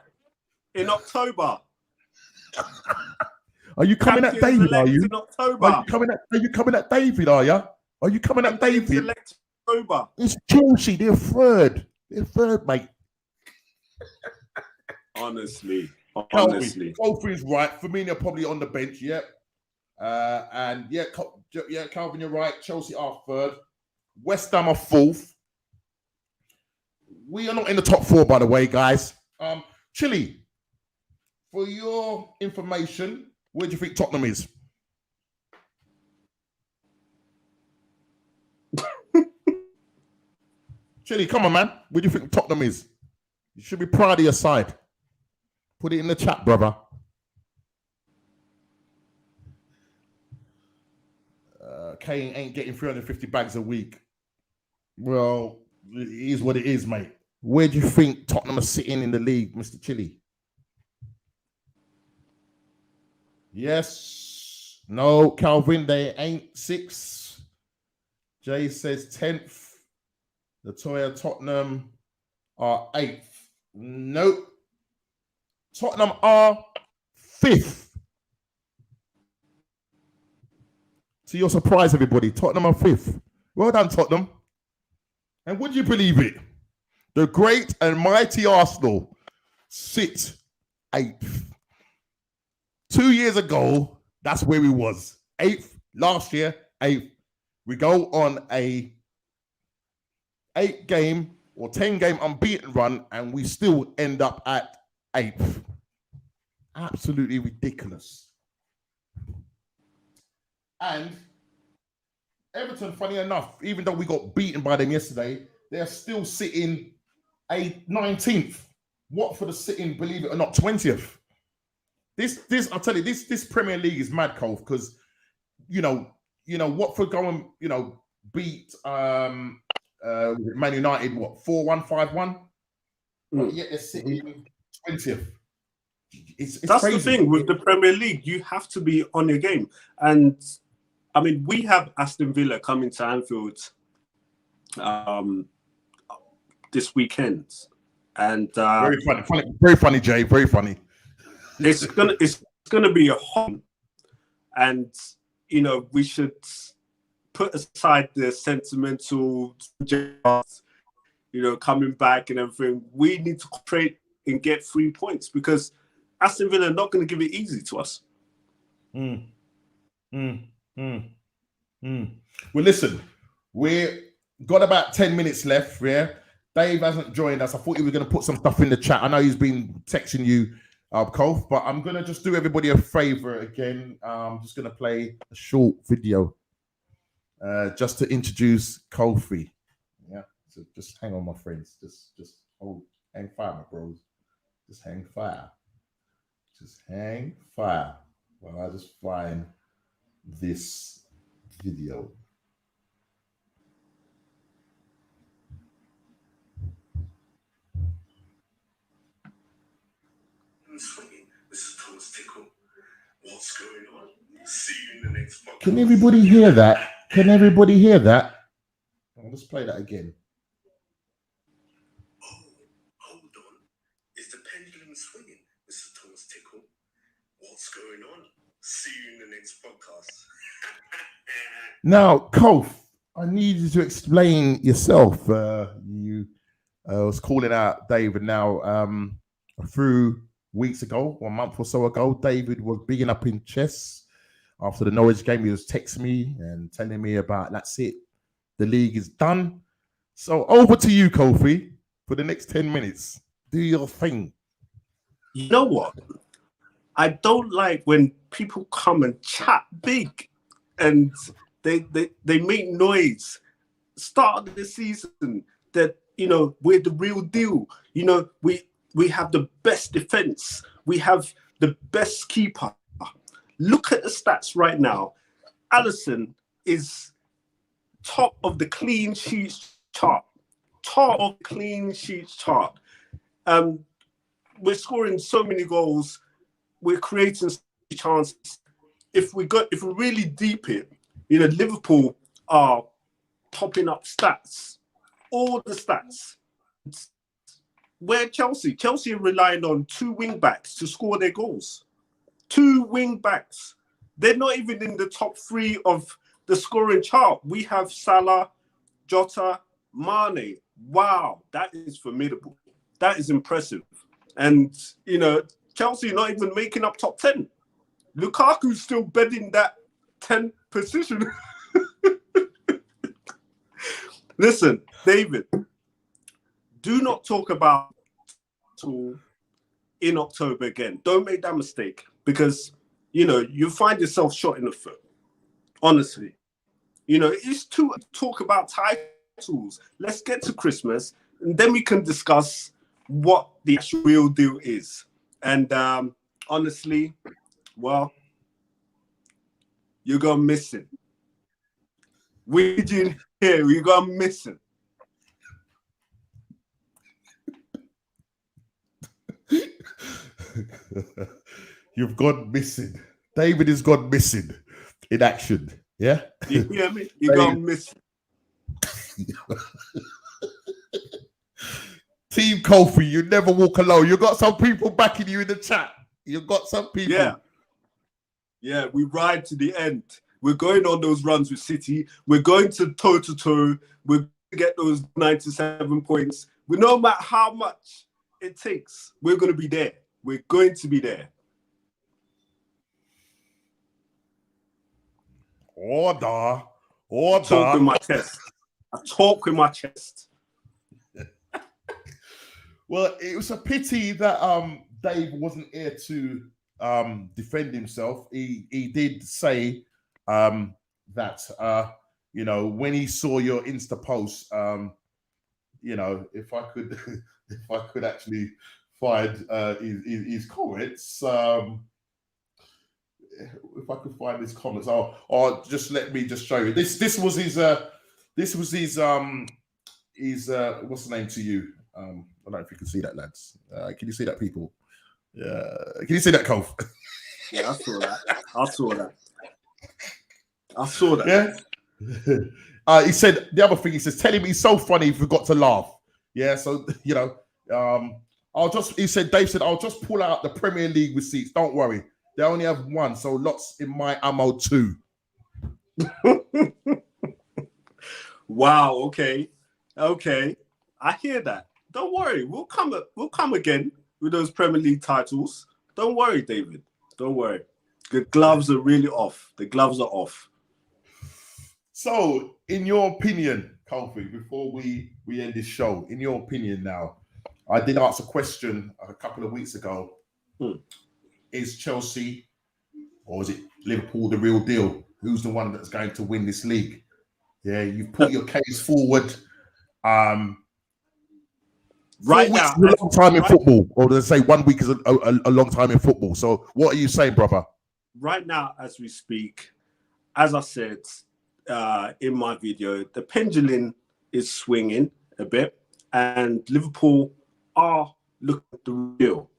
Are you coming at David, are you? In October. Are you coming at David, are you? Are you coming at David? October. It's Chelsea. They're third. Mate. Honestly. Kofi is right. Firmino probably on the bench, yep. And Calvin, you're right. Chelsea are third. West Ham are fourth. We are not in the top four, by the way, guys. Chili, for your information, where do you think Tottenham is? Chili, come on, man. Where do you think Tottenham is? You should be proud of your side. Put it in the chat, brother. Kane ain't getting 350 bags a week. Well, it is what it is, mate. Where do you think Tottenham are sitting in the league, Mr. Chili? Yes. No, Calvin, they ain't 6th. Jay says 10th. Latoya, Tottenham are 8th. Nope. Tottenham are 5th. To your surprise, everybody, Tottenham are 5th. Well done, Tottenham. And would you believe it? The great and mighty Arsenal sit 8th. 2 years ago, that's where we was. 8th. Last year, 8th. We go on a 8-game or 10-game unbeaten run, and we still end up at 8th. Absolutely ridiculous. And Everton, funny enough, even though we got beaten by them yesterday, they're still sitting 19th. Watford are sitting, believe it or not, 20th. This I'll tell you, this Premier League is mad, Cove, because Watford go and beat Man United 4-1, 5-1, but yet they're sitting 20th. It's That's crazy. the thing with the Premier League. You have to be on your game. And I mean, we have Aston Villa coming to Anfield this weekend. And Very funny, very funny, Jay. Very funny. it's gonna be a hot, and you know, we should put aside the sentimental, you know, coming back and everything. We need to trade and get 3 points because Aston Villa are not going to give it easy to us. Well, listen, we've got about 10 minutes left. Yeah, Dave hasn't joined us. I thought he was going to put some stuff in the chat. I know he's been texting you, Kof, but I'm going to just do everybody a favor again. I'm just going to play a short video just to introduce Kofi. Yeah, so just hang on, my friends. Just hold, hang fire, my bros. Just hang fire. Just hang fire while I just find this video. Swinging. This is Thomas Tickle. What's going on? See you in the next podcast. Can everybody hear that? Can everybody hear that? I'll just play that again. Oh, hold on. Is the pendulum swinging, Mr. Thomas Tickle? What's going on? See you in the next podcast. Now, Kof, I need you to explain yourself. You was calling out David now a few weeks ago, 1 month or so ago. David was bigging up in chess after the Norwich game. He was texting me and telling me about that's it. The league is done. So over to you, Kofi, for the next 10 minutes. Do your thing. You know what? I don't like when people come and chat big and they make noise. Start of the season that, you know, we're the real deal. You know, we have the best defense. We have the best keeper. Look at the stats right now. Alisson is top of the clean sheets chart. Top of clean sheets chart. We're scoring so many goals. We're creating chances. If we really deep it, you know, Liverpool are topping up stats, all the stats. Where Chelsea are relying on 2 wing backs to score their goals. 2 wing backs. They're not even in the top 3 of the scoring chart. We have Salah, Jota, Mane. Wow, that is formidable. That is impressive. And, you know, Chelsea not even making up top 10. Lukaku's still bedding that 10th position. Listen, David, do not talk about in October again. Don't make that mistake because, you know, you find yourself shot in the foot. Honestly. You know, it's to talk about titles. Let's get to Christmas and then we can discuss what the actual real deal is. And honestly, well, you're going missing. We didn't hear, you're going missing. You've gone missing. David has gone missing in action. Yeah? You hear me? You're gone missing. Team Kofi, you never walk alone. You got some people backing you in the chat. You got some people. Yeah, we ride to the end. We're going on those runs with City. We're going to toe-to-toe. We're going to get those 97 points. No matter how much it takes, we're going to be there. We're going to be there. Order. I talk with my chest. I talk with my chest. Well, it was a pity that Dave wasn't here to defend himself. He did say that you know, when he saw your Insta post, you know, if I could actually find his comments, if I could find his comments, or just let me just show you. This was his what's the name to you? I don't know if you can see that, lads. Can you see that, people? Yeah. Can you see that, Cove? Yeah, I saw that. I saw that. I saw that. Yeah. He said the other thing. He says, "Tell him he's so funny. He forgot to laugh." Yeah. So you know, I'll just. He said, Dave said, "I'll just pull out the Premier League receipts. Don't worry. They only have one, so lots in my ammo too." Wow. Okay. I hear that. Don't worry. We'll come again with those Premier League titles. Don't worry, David. Don't worry. The gloves are really off. The gloves are off. So, in your opinion, Kofi, before we end this show, in your opinion now, I did ask a question a couple of weeks ago. Is Chelsea or is it Liverpool the real deal? Who's the one that's going to win this league? Yeah, you've put your case forward. Right 4 weeks now, is a long time in football, or they say 1 week is a long time in football. So, what are you saying, brother? Right now, as we speak, as I said in my video, the pendulum is swinging a bit, and Liverpool are looking at the real.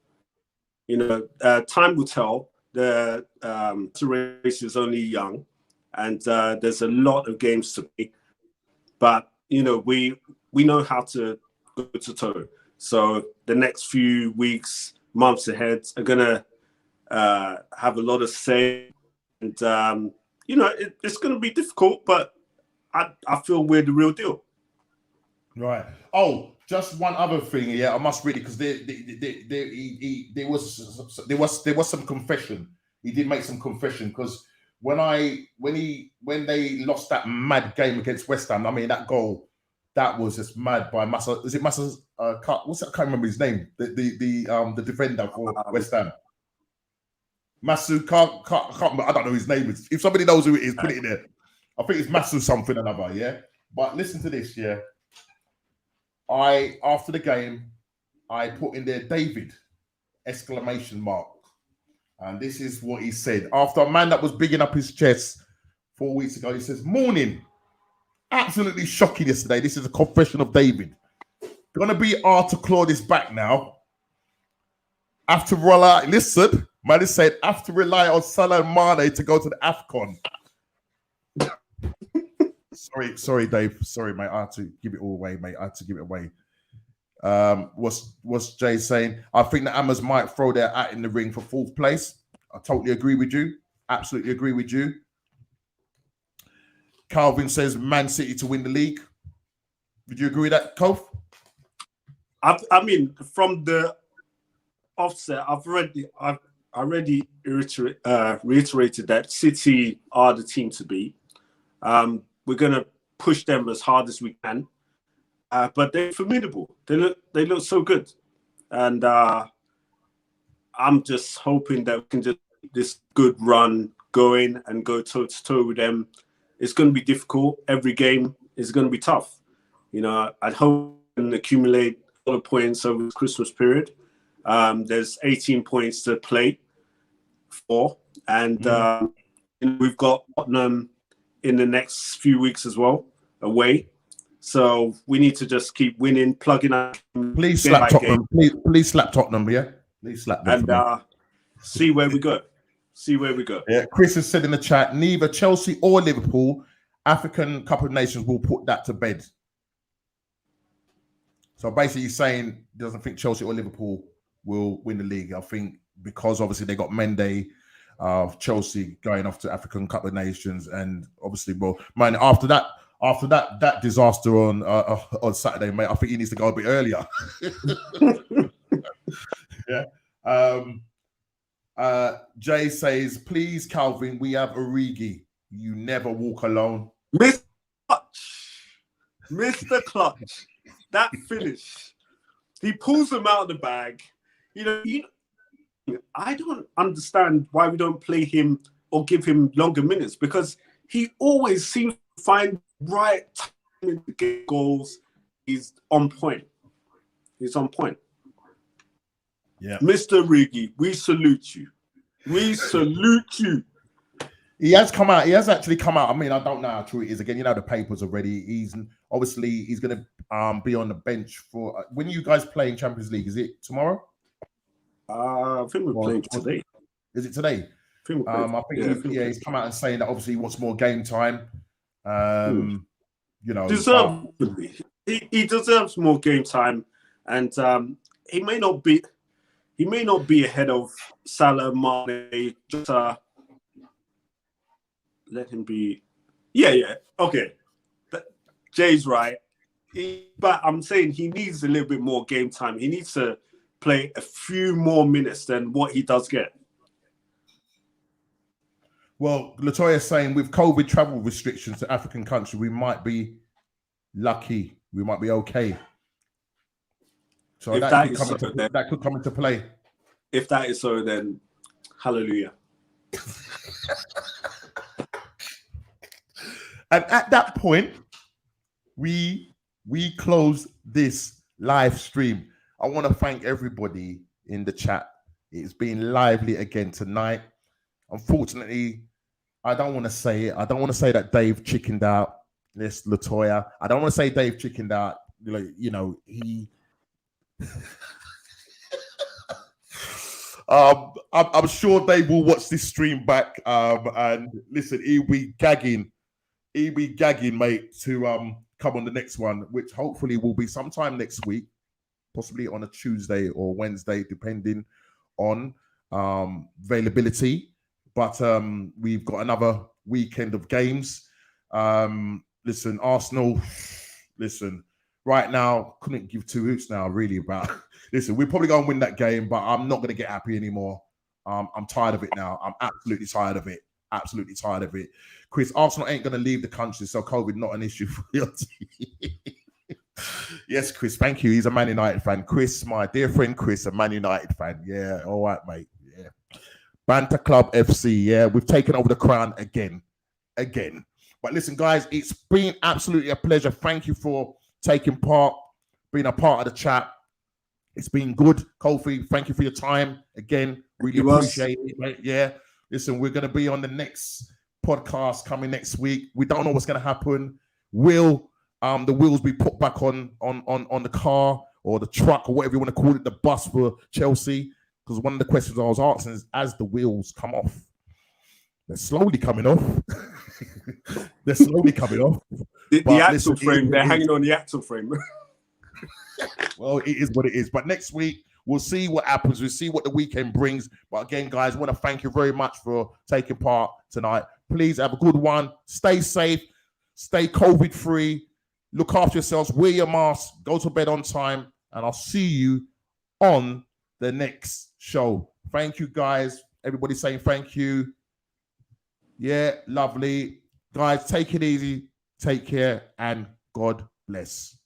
You know, time will tell. The race is only young, and there's a lot of games to play. But you know, we know how to go to toe. So the next few weeks, months ahead are gonna have a lot of say, and you know, it's gonna be difficult. But I feel we're the real deal. Right. Oh, just one other thing. Yeah, I must read it because there was some confession. He did make some confession because when they lost that mad game against West Ham, I mean that goal, that was just mad by Massa. Is it Massa's? What's that? I can't remember his name. The defender for West Ham. Masu can't remember. I don't know his name. If somebody knows who it is, put it in there. I think it's Masu something or another. Yeah. But listen to this. Yeah. After the game, I put in there David, exclamation mark. And this is what he said. After a man that was bigging up his chest 4 weeks ago, he says, "Morning. Absolutely shocking yesterday. This is a confession of David. Gonna be hard to claw this back now. After rely, listen, man, he said, after rely on Salah and Mane to go to the AFCON." Sorry, Dave. Sorry, mate. I had to give it all away, mate. I had to give it away. What's Jay saying? I think the Hammers might throw their hat in the ring for 4th place. I totally agree with you. Absolutely agree with you. Calvin says Man City to win the league. Would you agree with that, Kof? I mean, from the offset, I've already reiterated that City are the team to beat. We're gonna push them as hard as we can, but they're formidable. They look so good, and I'm just hoping that we can just keep this good run going and go toe to toe with them. It's going to be difficult. Every game is going to be tough. You know, I'd hope we can accumulate a lot of points over the Christmas period. There's 18 points to play for, and we've got Tottenham in the next few weeks as well, away. So we need to just keep winning, plugging up. Please slap Tottenham. Please slap Tottenham, yeah? Please slap them. And see where we go. See where we go. Yeah, Chris has said in the chat, neither Chelsea or Liverpool, African Cup of Nations will put that to bed. So basically he's saying he doesn't think Chelsea or Liverpool will win the league. I think because obviously they got Mendy, Chelsea going off to African Cup of Nations, and obviously, well, man, after that disaster on Saturday, mate, I think he needs to go a bit earlier. Yeah. Jay says, please, Calvin, we have Origi. You never walk alone. Mr. Clutch. That finish. He pulls them out of the bag. You know, I don't understand why we don't play him or give him longer minutes, because he always seems to find right time to get goals. He's on point. He's on point. Yeah. Mr. Origi, we salute you. We salute you. He has come out. He has actually come out. I mean, I don't know how true it is. Again, you know, the papers already. He's going to be on the bench for when you guys play in Champions League. Is it tomorrow? I think we're playing today. Is it today? I think he's come out and saying that obviously he wants more game time. You know, he deserves more game time, and he may not be ahead of Salah, Mane. Just let him be. Yeah. Okay, Jay's right. But I'm saying he needs a little bit more game time. He needs to play a few more minutes than what he does get. Well, Latoya's saying with COVID travel restrictions to African countries, we might be lucky. We might be okay. So that could come into play. If that is so, then hallelujah. And at that point, we close this live stream. I want to thank everybody in the chat. It's been lively again tonight. Unfortunately, I don't want to say it. I don't want to say that Dave chickened out. This Latoya. I don't want to say Dave chickened out. You know, he. I'm sure Dave will watch this stream back. And listen, he'll be gagging, mate, to come on the next one, which hopefully will be sometime next week, possibly on a Tuesday or Wednesday, depending on availability. But we've got another weekend of games. Listen, Arsenal, right now, couldn't give two hoots now, really, about. Listen, we're probably going to win that game, but I'm not going to get happy anymore. I'm tired of it now. I'm absolutely tired of it. Absolutely tired of it. Chris, Arsenal ain't going to leave the country, so COVID not an issue for your team. Yes, Chris, thank you. He's a Man United fan. Chris, my dear friend Chris, a Man United fan. Yeah, all right, mate. Yeah. Banter Club FC, yeah. We've taken over the crown again. But listen, guys, it's been absolutely a pleasure. Thank you for taking part, being a part of the chat. It's been good. Kofi, thank you for your time. Again, really appreciate it, mate. Yeah. Listen, we're going to be on the next podcast coming next week. We don't know what's going to happen. Will the wheels be put back on the car or the truck or whatever you want to call it, the bus for Chelsea? Because one of the questions I was asking is, as the wheels come off, they're slowly coming off. They're slowly coming off. The axle frame, they're hanging on the axle frame. Well, it is what it is. But next week, we'll see what happens. We'll see what the weekend brings. But again, guys, I want to thank you very much for taking part tonight. Please have a good one. Stay safe. Stay COVID-free. Look after yourselves. Wear your mask. Go to bed on time. And I'll see you on the next show. Thank you, guys. Everybody saying thank you. Yeah, lovely. Guys, take it easy. Take care. And God bless.